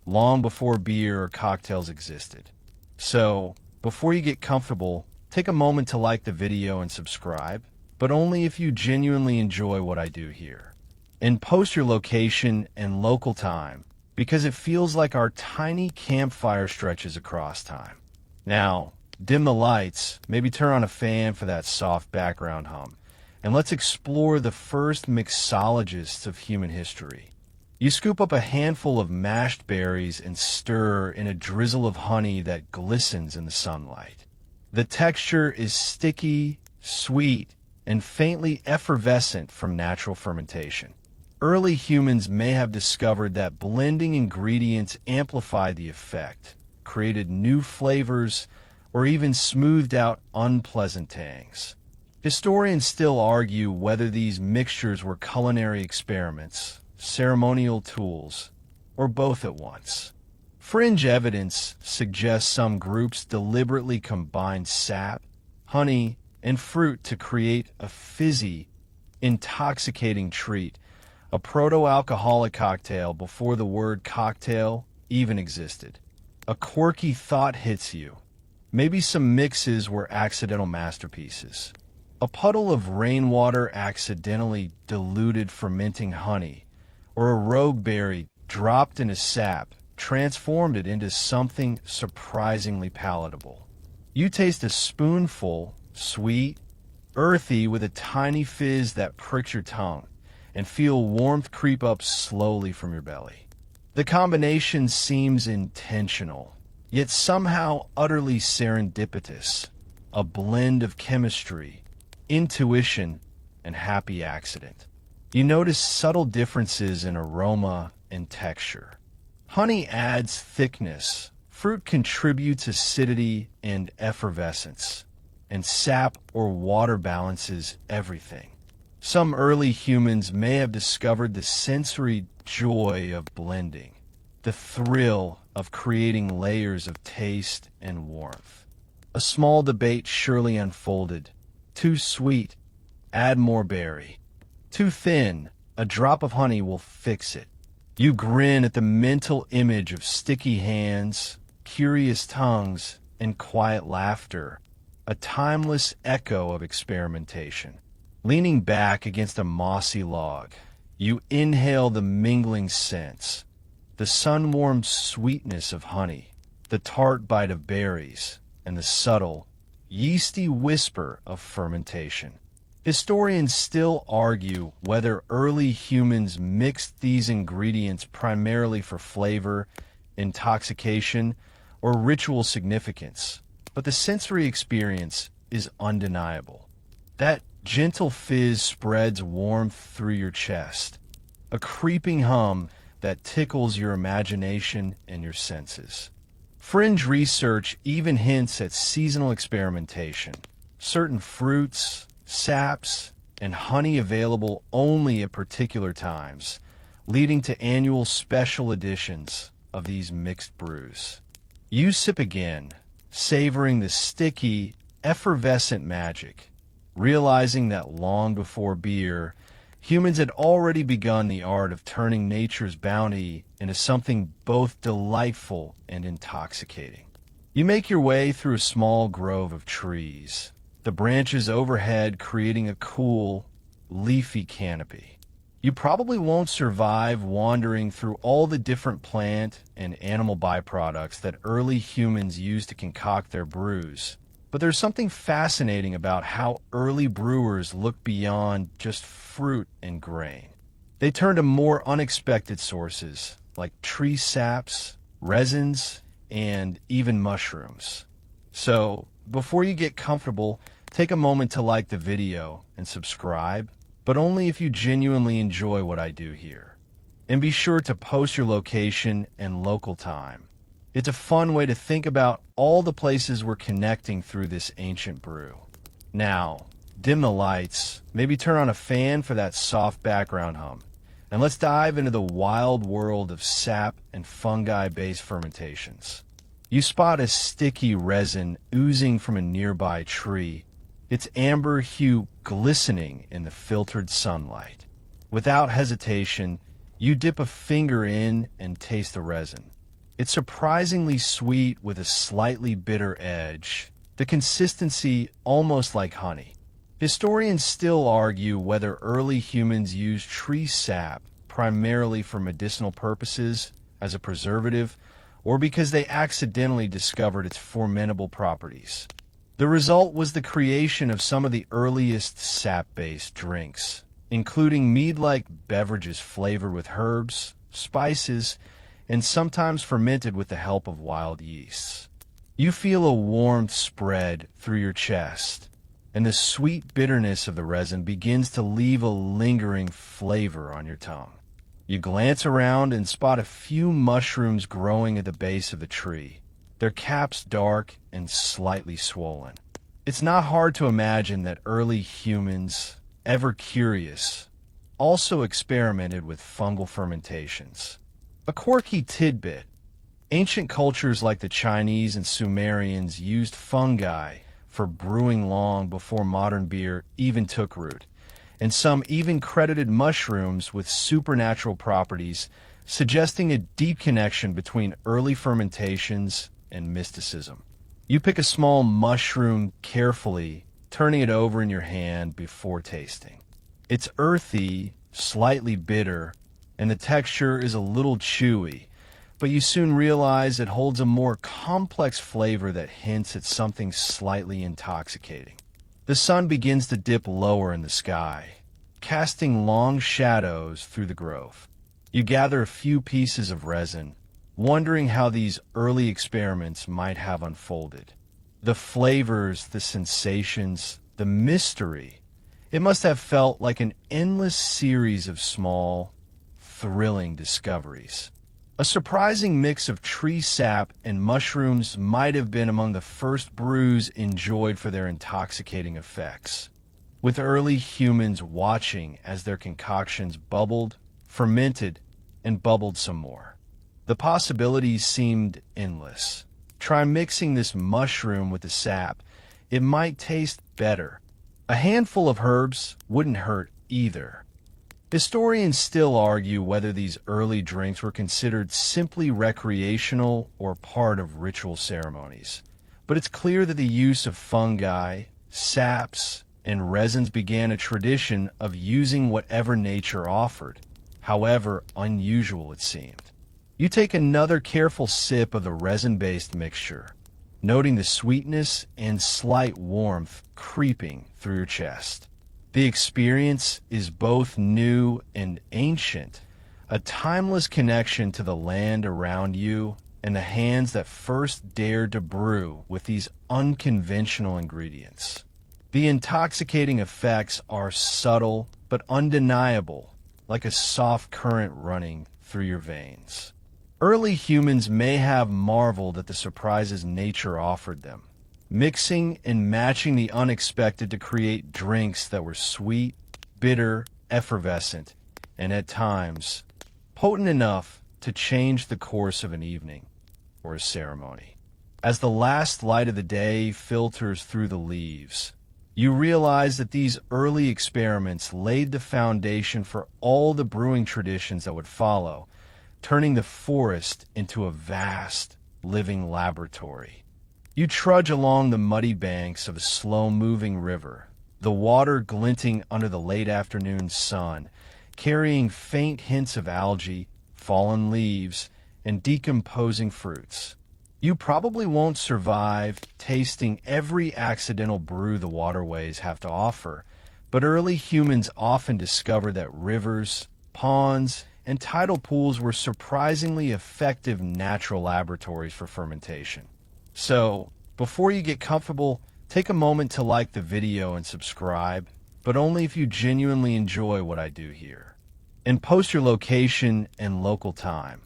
S1: long before beer or cocktails existed. So, before you get comfortable, take a moment to like the video and subscribe, but only if you genuinely enjoy what I do here. And post your location and local time, because it feels like our tiny campfire stretches across time. Now, dim the lights, maybe turn on a fan for that soft background hum, and let's explore the first mixologists of human history. You scoop up a handful of mashed berries and stir in a drizzle of honey that glistens in the sunlight. The texture is sticky, sweet, and faintly effervescent from natural fermentation. Early humans may have discovered that blending ingredients amplified the effect, created new flavors, or even smoothed out unpleasant tangs. Historians still argue whether these mixtures were culinary experiments, ceremonial tools, or both at once. Fringe evidence suggests some groups deliberately combined sap, honey, and fruit to create a fizzy, intoxicating treat, a proto-alcoholic cocktail before the word cocktail even existed. A quirky thought hits you. Maybe some mixes were accidental masterpieces. A puddle of rainwater accidentally diluted fermenting honey, or a rogue berry dropped in a sap transformed it into something surprisingly palatable. You taste a spoonful, sweet, earthy, with a tiny fizz that pricks your tongue, and feel warmth creep up slowly from your belly. The combination seems intentional, yet somehow utterly serendipitous, a blend of chemistry, intuition, and happy accident. You notice subtle differences in aroma and texture. Honey adds thickness, fruit contributes acidity and effervescence, and sap or water balances everything. Some early humans may have discovered the sensory joy of blending, the thrill of creating layers of taste and warmth. A small debate surely unfolded. Too sweet, add more berry. Too thin, a drop of honey will fix it. You grin at the mental image of sticky hands, curious tongues, and quiet laughter, a timeless echo of experimentation. Leaning back against a mossy log, you inhale the mingling scents, the sun-warmed sweetness of honey, the tart bite of berries, and the subtle, yeasty whisper of fermentation. Historians still argue whether early humans mixed these ingredients primarily for flavor, intoxication, or ritual significance, but the sensory experience is undeniable. That gentle fizz spreads warmth through your chest, a creeping hum that tickles your imagination and your senses. Fringe research even hints at seasonal experimentation, certain fruits, saps, and honey available only at particular times, leading to annual special editions of these mixed brews. You sip again, savoring the sticky, effervescent magic, realizing that long before beer, humans had already begun the art of turning nature's bounty into something both delightful and intoxicating. You make your way through a small grove of trees, the branches overhead creating a cool, leafy canopy. You probably won't survive wandering through all the different plant and animal byproducts that early humans used to concoct their brews. But there's something fascinating about how early brewers looked beyond just fruit and grain. They turned to more unexpected sources like tree saps, resins, and even mushrooms. So, before you get comfortable, take a moment to like the video and subscribe, but only if you genuinely enjoy what I do here. And be sure to post your location and local time. It's a fun way to think about all the places we're connecting through this ancient brew. Now, dim the lights, maybe turn on a fan for that soft background hum, and let's dive into the wild world of sap and fungi-based fermentations. You spot a sticky resin oozing from a nearby tree, its amber hue glistening in the filtered sunlight. Without hesitation, you dip a finger in and taste the resin. It's surprisingly sweet with a slightly bitter edge, the consistency almost like honey. Historians still argue whether early humans used tree sap primarily for medicinal purposes as a preservative, or because they accidentally discovered its fermentable properties. The result was the creation of some of the earliest sap-based drinks, including mead-like beverages flavored with herbs, spices, and sometimes fermented with the help of wild yeasts. You feel a warmth spread through your chest, and the sweet bitterness of the resin begins to leave a lingering flavor on your tongue. You glance around and spot a few mushrooms growing at the base of the tree, their caps dark and slightly swollen. It's not hard to imagine that early humans, ever curious, also experimented with fungal fermentations. A quirky tidbit: ancient cultures like the Chinese and Sumerians used fungi for brewing long before modern beer even took root, and some even credited mushrooms with supernatural properties, suggesting a deep connection between early fermentations and mysticism. You pick a small mushroom carefully, turning it over in your hand before tasting. It's earthy, slightly bitter, and the texture is a little chewy, but you soon realize it holds a more complex flavor that hints at something slightly intoxicating. The sun begins to dip lower in the sky, casting long shadows through the grove. You gather a few pieces of resin, wondering how these early experiments might have unfolded. The flavors, the sensations, the mystery. It must have felt like an endless series of small, thrilling discoveries. A surprising mix of tree sap and mushrooms might have been among the first brews enjoyed for their intoxicating effects, with early humans watching as their concoctions bubbled, fermented, and bubbled some more. The possibilities seemed endless. Try mixing this mushroom with the sap. It might taste better. A handful of herbs wouldn't hurt either. Historians still argue whether these early drinks were considered simply recreational or part of ritual ceremonies. But it's clear that the use of fungi, saps, and resins began a tradition of using whatever nature offered, however unusual it seemed. You take another careful sip of the resin-based mixture, noting the sweetness and slight warmth creeping through your chest. The experience is both new and ancient, a timeless connection to the land around you and the hands that first dared to brew with these unconventional ingredients. The intoxicating effects are subtle but undeniable, like a soft current running through your veins. Early humans may have marveled at the surprises nature offered them, mixing and matching the unexpected to create drinks that were sweet, bitter, effervescent, and at times potent enough to change the course of an evening or a ceremony. As the last light of the day filters through the leaves, you realize that these early experiments laid the foundation for all the brewing traditions that would follow, turning the forest into a vast, living laboratory. You trudge along the muddy banks of a slow-moving river, the water glinting under the late afternoon sun, carrying faint hints of algae, fallen leaves, and decomposing fruits. You probably won't survive tasting every accidental brew the waterways have to offer, but early humans often discovered that rivers, ponds, and tidal pools were surprisingly effective natural laboratories for fermentation. So, before you get comfortable, take a moment to like the video and subscribe, but only if you genuinely enjoy what I do here. And post your location and local time.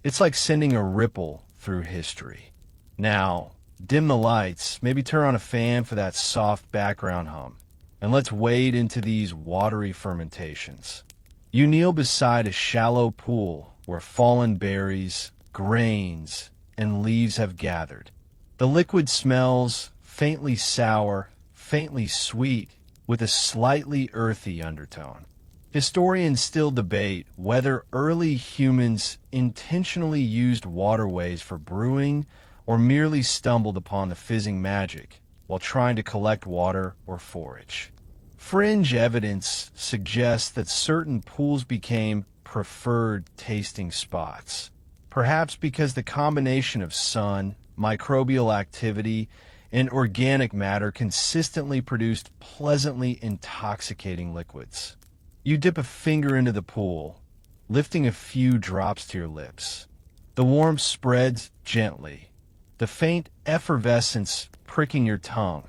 S1: It's like sending a ripple through history. Now, dim the lights, maybe turn on a fan for that soft background hum, and let's wade into these watery fermentations. You kneel beside a shallow pool where fallen berries, grains, and leaves have gathered. The liquid smells faintly sour, faintly sweet, with a slightly earthy undertone. Historians still debate whether early humans intentionally used waterways for brewing or merely stumbled upon the fizzing magic while trying to collect water or forage. Fringe evidence suggests that certain pools became preferred tasting spots, perhaps because the combination of sun, microbial activity, and organic matter consistently produced pleasantly intoxicating liquids. You dip a finger into the pool, lifting a few drops to your lips. The warmth spreads gently, the faint effervescence pricking your tongue,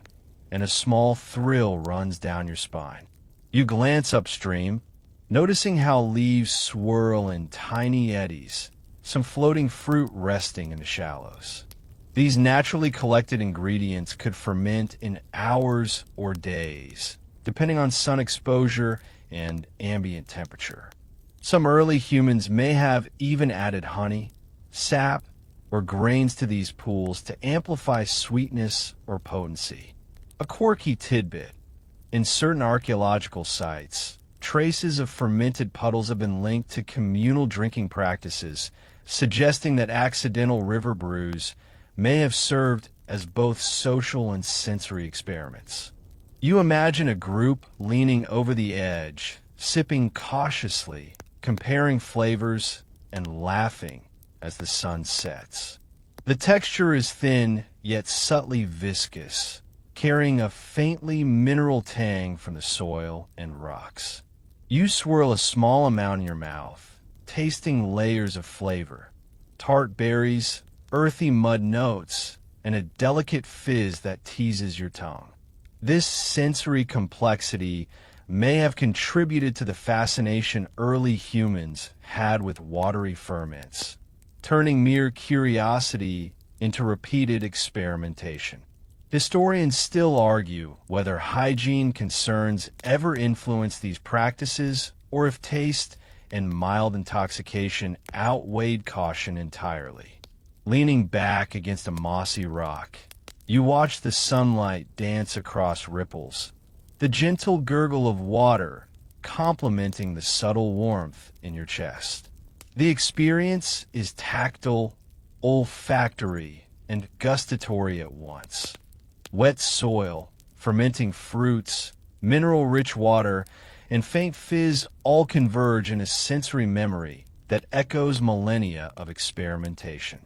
S1: and a small thrill runs down your spine. You glance upstream, noticing how leaves swirl in tiny eddies, some floating fruit resting in the shallows. These naturally collected ingredients could ferment in hours or days, depending on sun exposure and ambient temperature. Some early humans may have even added honey, sap, or grains to these pools to amplify sweetness or potency. A quirky tidbit: in certain archaeological sites, traces of fermented puddles have been linked to communal drinking practices, suggesting that accidental river brews may have served as both social and sensory experiments. You imagine a group leaning over the edge, sipping cautiously, comparing flavors, and laughing as the sun sets. The texture is thin, yet subtly viscous, carrying a faintly mineral tang from the soil and rocks. You swirl a small amount in your mouth, tasting layers of flavor: tart berries, earthy mud notes, and a delicate fizz that teases your tongue. This sensory complexity may have contributed to the fascination early humans had with watery ferments, turning mere curiosity into repeated experimentation. Historians still argue whether hygiene concerns ever influenced these practices or if taste and mild intoxication outweighed caution entirely. Leaning back against a mossy rock, you watch the sunlight dance across ripples, the gentle gurgle of water complementing the subtle warmth in your chest. The experience is tactile, olfactory, and gustatory at once. Wet soil, fermenting fruits, mineral-rich water, and faint fizz all converge in a sensory memory that echoes millennia of experimentation.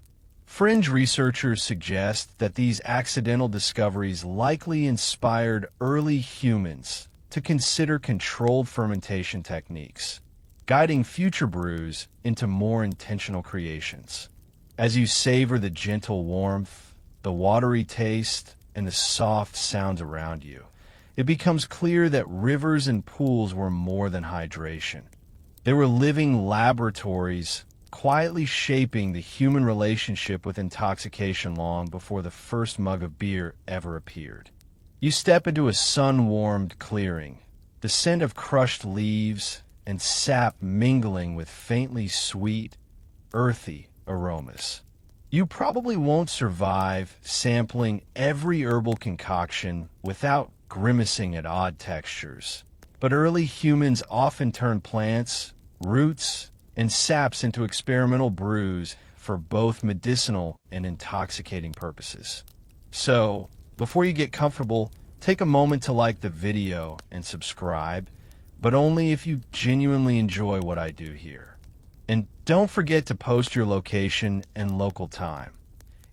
S1: Fringe researchers suggest that these accidental discoveries likely inspired early humans to consider controlled fermentation techniques, guiding future brews into more intentional creations. As you savor the gentle warmth, the watery taste, and the soft sounds around you, it becomes clear that rivers and pools were more than hydration. They were living laboratories, quietly shaping the human relationship with intoxication long before the first mug of beer ever appeared. You step into a sun-warmed clearing, the scent of crushed leaves and sap mingling with faintly sweet, earthy aromas. You probably won't survive sampling every herbal concoction without grimacing at odd textures. But early humans often turned plants, roots, and saps into experimental brews for both medicinal and intoxicating purposes. So, before you get comfortable, take a moment to like the video and subscribe, but only if you genuinely enjoy what I do here. And don't forget to post your location and local time.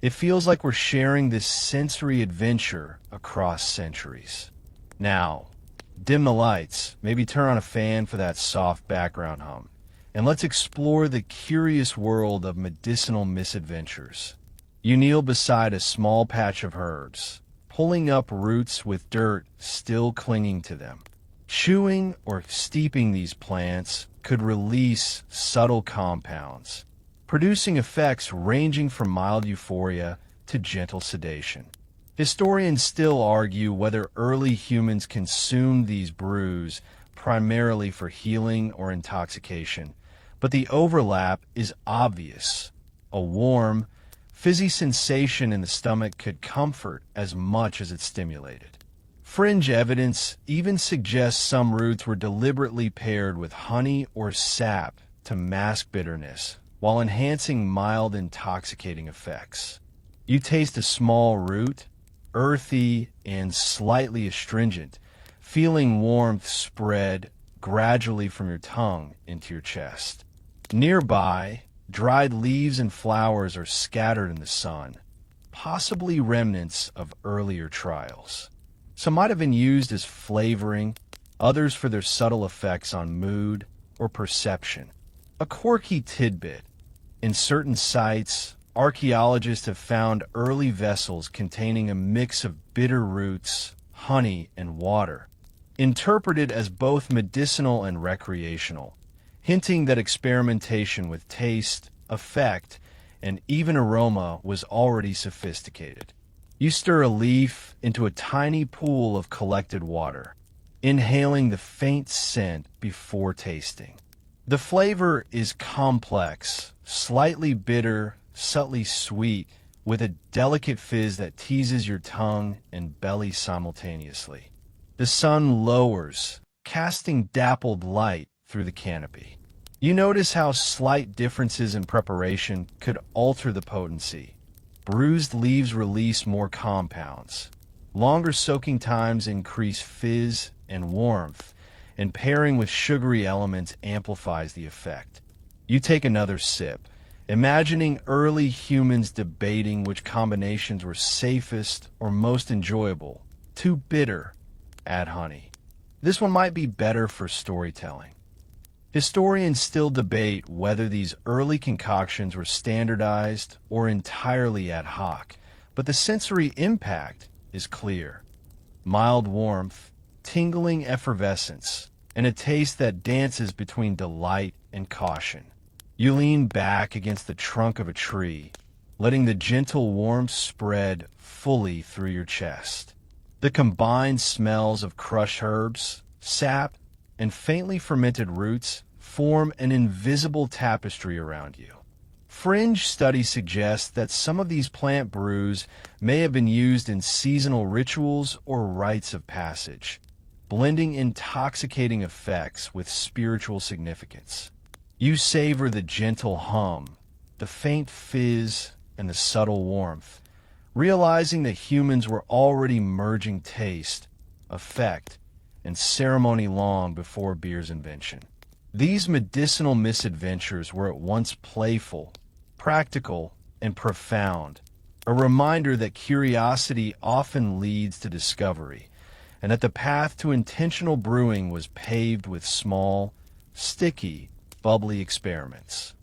S1: It feels like we're sharing this sensory adventure across centuries. Now, dim the lights, maybe turn on a fan for that soft background hum, and let's explore the curious world of medicinal misadventures. You kneel beside a small patch of herbs, pulling up roots with dirt still clinging to them. Chewing or steeping these plants could release subtle compounds, producing effects ranging from mild euphoria to gentle sedation. Historians still argue whether early humans consumed these brews primarily for healing or intoxication, but the overlap is obvious. A warm, fizzy sensation in the stomach could comfort as much as it stimulated. Fringe evidence even suggests some roots were deliberately paired with honey or sap to mask bitterness, while enhancing mild intoxicating effects. You taste a small root, earthy and slightly astringent, feeling warmth spread gradually from your tongue into your chest. Nearby, dried leaves and flowers are scattered in the sun, possibly remnants of earlier trials. Some might have been used as flavoring, others for their subtle effects on mood or perception. A quirky tidbit: in certain sites, archaeologists have found early vessels containing a mix of bitter roots, honey, and water, interpreted as both medicinal and recreational, hinting that experimentation with taste, effect, and even aroma was already sophisticated. You stir a leaf into a tiny pool of collected water, inhaling the faint scent before tasting. The flavor is complex, slightly bitter, subtly sweet, with a delicate fizz that teases your tongue and belly simultaneously. The sun lowers, casting dappled light through the canopy. You notice how slight differences in preparation could alter the potency. Bruised leaves release more compounds. Longer soaking times increase fizz and warmth, and pairing with sugary elements amplifies the effect. You take another sip, imagining early humans debating which combinations were safest or most enjoyable. Too bitter, add honey. This one might be better for storytelling. Historians still debate whether these early concoctions were standardized or entirely ad hoc, but the sensory impact is clear. Mild warmth, tingling effervescence, and a taste that dances between delight and caution. You lean back against the trunk of a tree, letting the gentle warmth spread fully through your chest. The combined smells of crushed herbs, sap, and faintly fermented roots form an invisible tapestry around you. Fringe studies suggest that some of these plant brews may have been used in seasonal rituals or rites of passage, blending intoxicating effects with spiritual significance. You savor the gentle hum, the faint fizz, and the subtle warmth, realizing that humans were already merging taste, effect, and ceremony long before beer's invention. These medicinal misadventures were at once playful, practical, and profound, a reminder that curiosity often leads to discovery, and that the path to intentional brewing was paved with small, sticky, bubbly experiments.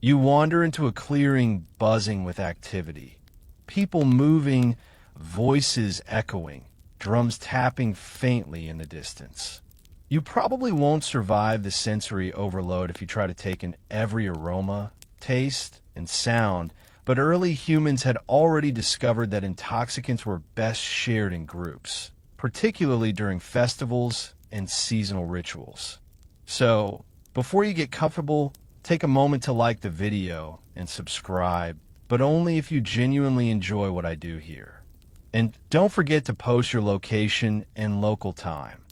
S1: You wander into a clearing buzzing with activity, people moving, voices echoing, drums tapping faintly in the distance. You probably won't survive the sensory overload if you try to take in every aroma, taste, and sound, but early humans had already discovered that intoxicants were best shared in groups, particularly during festivals and seasonal rituals. So, before you get comfortable, take a moment to like the video and subscribe, but only if you genuinely enjoy what I do here. And don't forget to post your location and local time.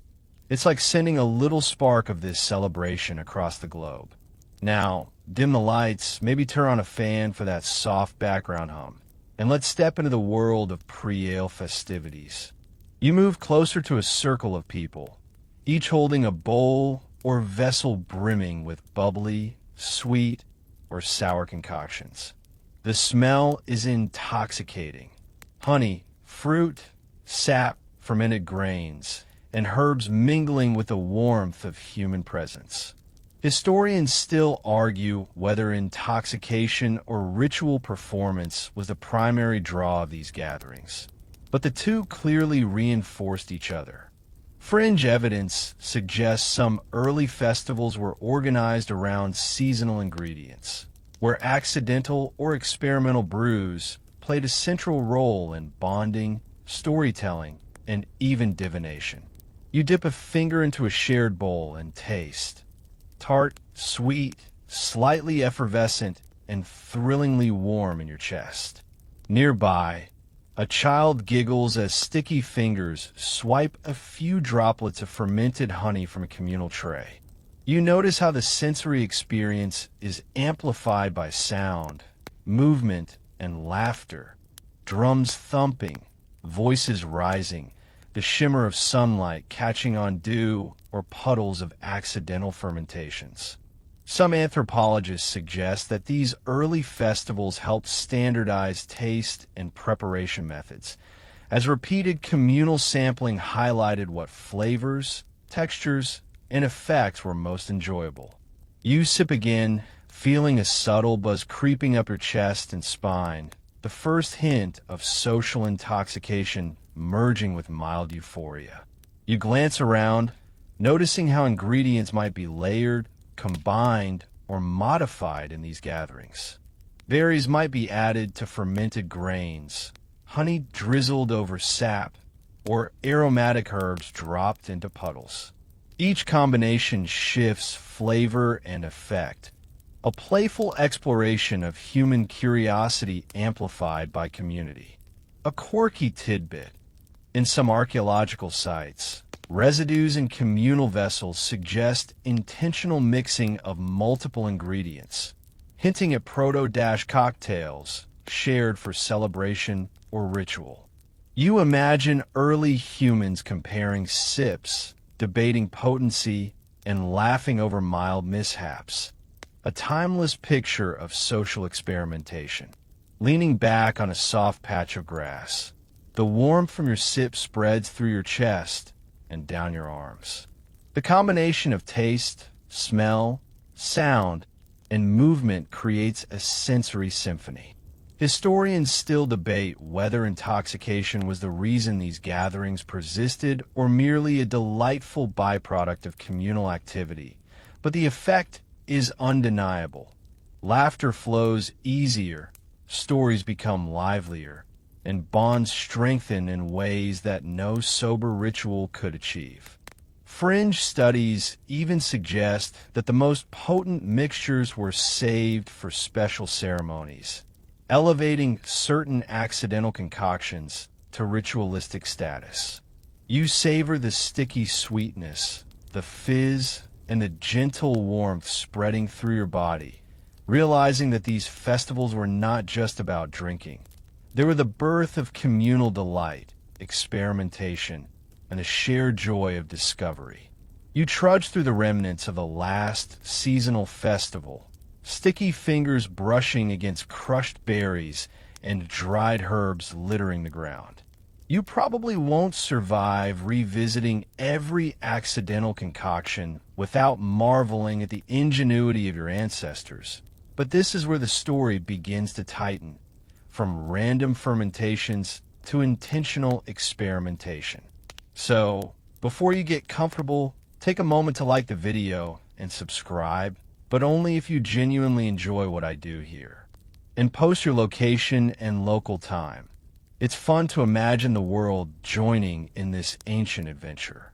S1: It's like sending a little spark of this celebration across the globe. Now, dim the lights, maybe turn on a fan for that soft background hum, and let's step into the world of pre-ale festivities. You move closer to a circle of people, each holding a bowl or vessel brimming with bubbly, sweet, or sour concoctions. The smell is intoxicating. Honey, fruit, sap, fermented grains, and herbs mingling with the warmth of human presence. Historians still argue whether intoxication or ritual performance was the primary draw of these gatherings, but the two clearly reinforced each other. Fringe evidence suggests some early festivals were organized around seasonal ingredients, where accidental or experimental brews played a central role in bonding, storytelling, and even divination. You dip a finger into a shared bowl and taste. Tart, sweet, slightly effervescent, and thrillingly warm in your chest. Nearby, a child giggles as sticky fingers swipe a few droplets of fermented honey from a communal tray. You notice how the sensory experience is amplified by sound, movement, and laughter. Drums thumping, voices rising, the shimmer of sunlight catching on dew or puddles of accidental fermentations. Some anthropologists suggest that these early festivals helped standardize taste and preparation methods, as repeated communal sampling highlighted what flavors, textures, and effects were most enjoyable. You sip again, feeling a subtle buzz creeping up your chest and spine, the first hint of social intoxication merging with mild euphoria. You glance around, noticing how ingredients might be layered, combined, or modified in these gatherings. Berries might be added to fermented grains, honey drizzled over sap, or aromatic herbs dropped into puddles. Each combination shifts flavor and effect, a playful exploration of human curiosity amplified by community. A quirky tidbit. In some archaeological sites, residues in communal vessels suggest intentional mixing of multiple ingredients, hinting at proto-cocktails shared for celebration or ritual. You imagine early humans comparing sips, debating potency, and laughing over mild mishaps. A timeless picture of social experimentation. Leaning back on a soft patch of grass, the warmth from your sip spreads through your chest and down your arms. The combination of taste, smell, sound, and movement creates a sensory symphony. Historians still debate whether intoxication was the reason these gatherings persisted or merely a delightful byproduct of communal activity, but the effect is undeniable. Laughter flows easier, stories become livelier, and bonds strengthen in ways that no sober ritual could achieve. Fringe studies even suggest that the most potent mixtures were saved for special ceremonies, elevating certain accidental concoctions to ritualistic status. You savor the sticky sweetness, the fizz, and the gentle warmth spreading through your body, realizing that these festivals were not just about drinking. They were the birth of communal delight, experimentation, and the shared joy of discovery. You trudge through the remnants of the last seasonal festival, sticky fingers brushing against crushed berries and dried herbs littering the ground. You probably won't survive revisiting every accidental concoction without marveling at the ingenuity of your ancestors. But this is where the story begins to tighten, from random fermentations to intentional experimentation. So, before you get comfortable, take a moment to like the video and subscribe, but only if you genuinely enjoy what I do here. And post your location and local time. It's fun to imagine the world joining in this ancient adventure.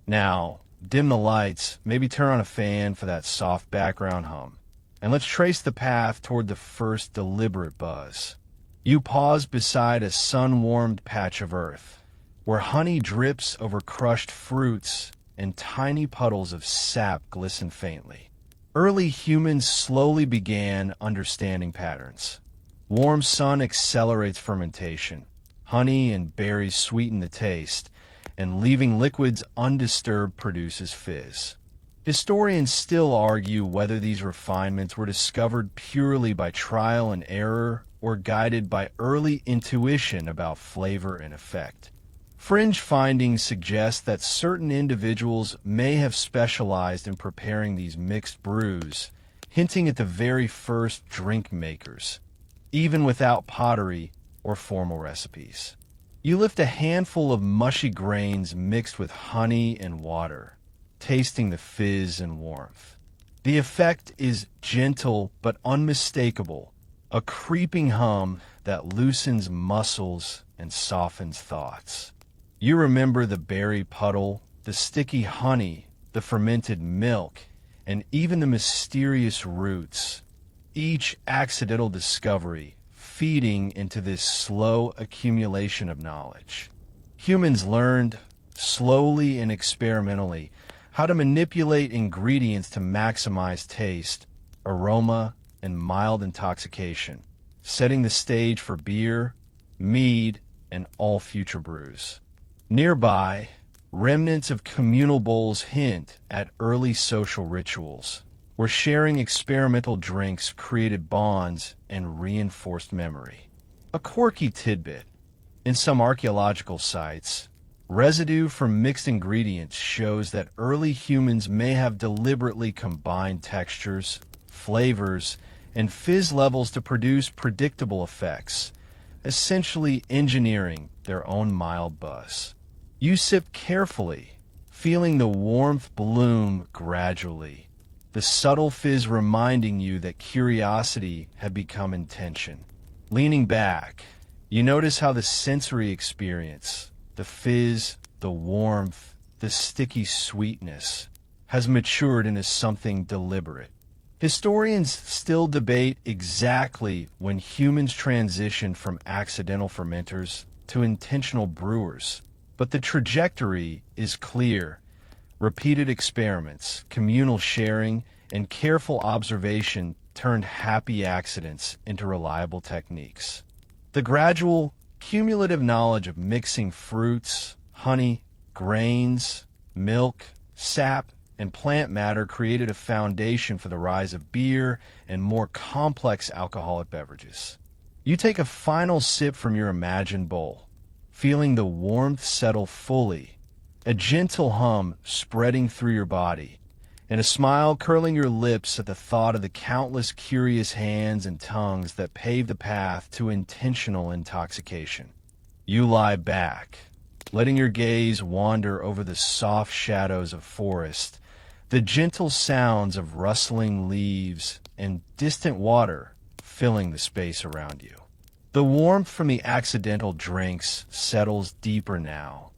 S1: Now, dim the lights, maybe turn on a fan for that soft background hum, and let's trace the path toward the first deliberate buzz. You pause beside a sun-warmed patch of earth, where honey drips over crushed fruits and tiny puddles of sap glisten faintly. Early humans slowly began understanding patterns. Warm sun accelerates fermentation. Honey and berries sweeten the taste, and leaving liquids undisturbed produces fizz. Historians still argue whether these refinements were discovered purely by trial and error or guided by early intuition about flavor and effect. Fringe findings suggest that certain individuals may have specialized in preparing these mixed brews, hinting at the very first drink makers, even without pottery or formal recipes. You lift a handful of mushy grains mixed with honey and water, tasting the fizz and warmth. The effect is gentle but unmistakable, a creeping hum that loosens muscles and softens thoughts. You remember the berry puddle, the sticky honey, the fermented milk, and even the mysterious roots. Each accidental discovery feeding into this slow accumulation of knowledge. Humans learned, slowly and experimentally, how to manipulate ingredients to maximize taste, aroma, and mild intoxication, setting the stage for beer, mead, and all future brews. Nearby, remnants of communal bowls hint at early social rituals, where sharing experimental drinks created bonds and reinforced memory. A quirky tidbit. In some archaeological sites, residue from mixed ingredients shows that early humans may have deliberately combined textures, flavors, and fizz levels to produce predictable effects, essentially engineering their own mild buzz. You sip carefully, feeling the warmth bloom gradually, the subtle fizz reminding you that curiosity had become intention. Leaning back, you notice how the sensory experience, the fizz, the warmth, the sticky sweetness, has matured into something deliberate. Historians still debate exactly when humans transitioned from accidental fermenters to intentional brewers, but the trajectory is clear. Repeated experiments, communal sharing, and careful observation turned happy accidents into reliable techniques. The gradual, cumulative knowledge of mixing fruits, honey, grains, milk, sap, and plant matter created a foundation for the rise of beer and more complex alcoholic beverages. You take a final sip from your imagined bowl, feeling the warmth settle fully, a gentle hum spreading through your body, and a smile curling your lips at the thought of the countless curious hands and tongues that paved the path to intentional intoxication. You lie back, letting your gaze wander over the soft shadows of forest, the gentle sounds of rustling leaves, and distant water filling the space around you. The warmth from the accidental drinks settles deeper now,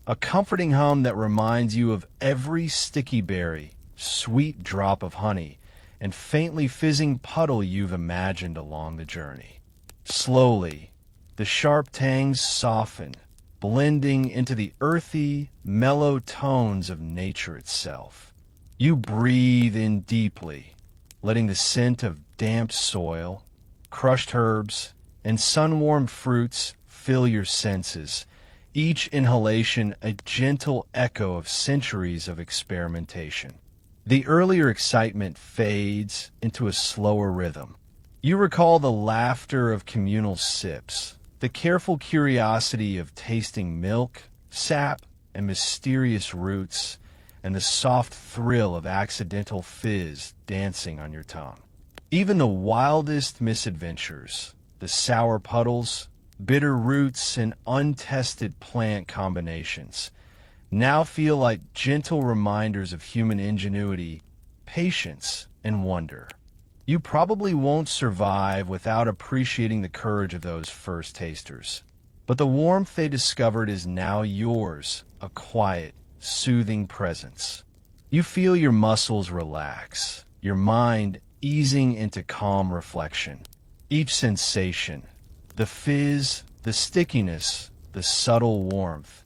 S1: a comforting hum that reminds you of every sticky berry, sweet drop of honey, and faintly fizzing puddle you've imagined along the journey. Slowly, the sharp tangs soften, blending into the earthy, mellow tones of nature itself. You breathe in deeply, letting the scent of damp soil, crushed herbs, and sun-warmed fruits fill your senses, each inhalation a gentle echo of centuries of experimentation. The earlier excitement fades into a slower rhythm. You recall the laughter of communal sips, the careful curiosity of tasting milk, sap, and mysterious roots, and the soft thrill of accidental fizz dancing on your tongue. Even the wildest misadventures, the sour puddles, bitter roots, and untested plant combinations, now feel like gentle reminders of human ingenuity, patience, and wonder. You probably won't survive without appreciating the courage of those first tasters. But the warmth they discovered is now yours, a quiet, soothing presence. You feel your muscles relax, your mind easing into calm reflection. Each sensation, the fizz, the stickiness, the subtle warmth,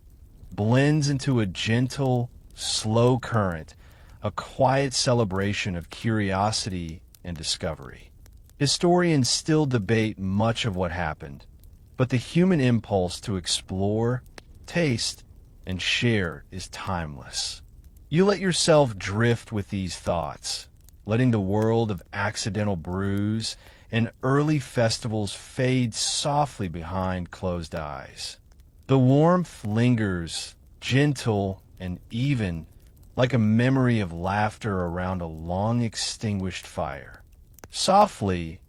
S1: blends into a gentle, slow current, a quiet celebration of curiosity and discovery. Historians still debate much of what happened, but the human impulse to explore, taste, and share is timeless. You let yourself drift with these thoughts, letting the world of accidental brews and early festivals fade softly behind closed eyes. The warmth lingers, gentle and even, like a memory of laughter around a long-extinguished fire. Softly,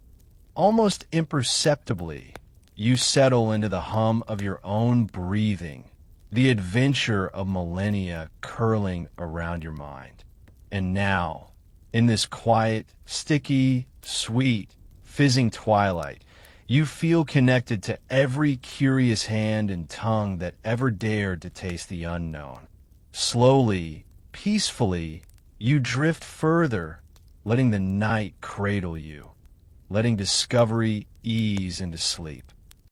S1: almost imperceptibly, you settle into the hum of your own breathing, the adventure of millennia curling around your mind. And now, in this quiet, sticky, sweet, fizzing twilight, you feel connected to every curious hand and tongue that ever dared to taste the unknown. Slowly, peacefully, you drift further, letting the night cradle you, letting discovery ease into sleep.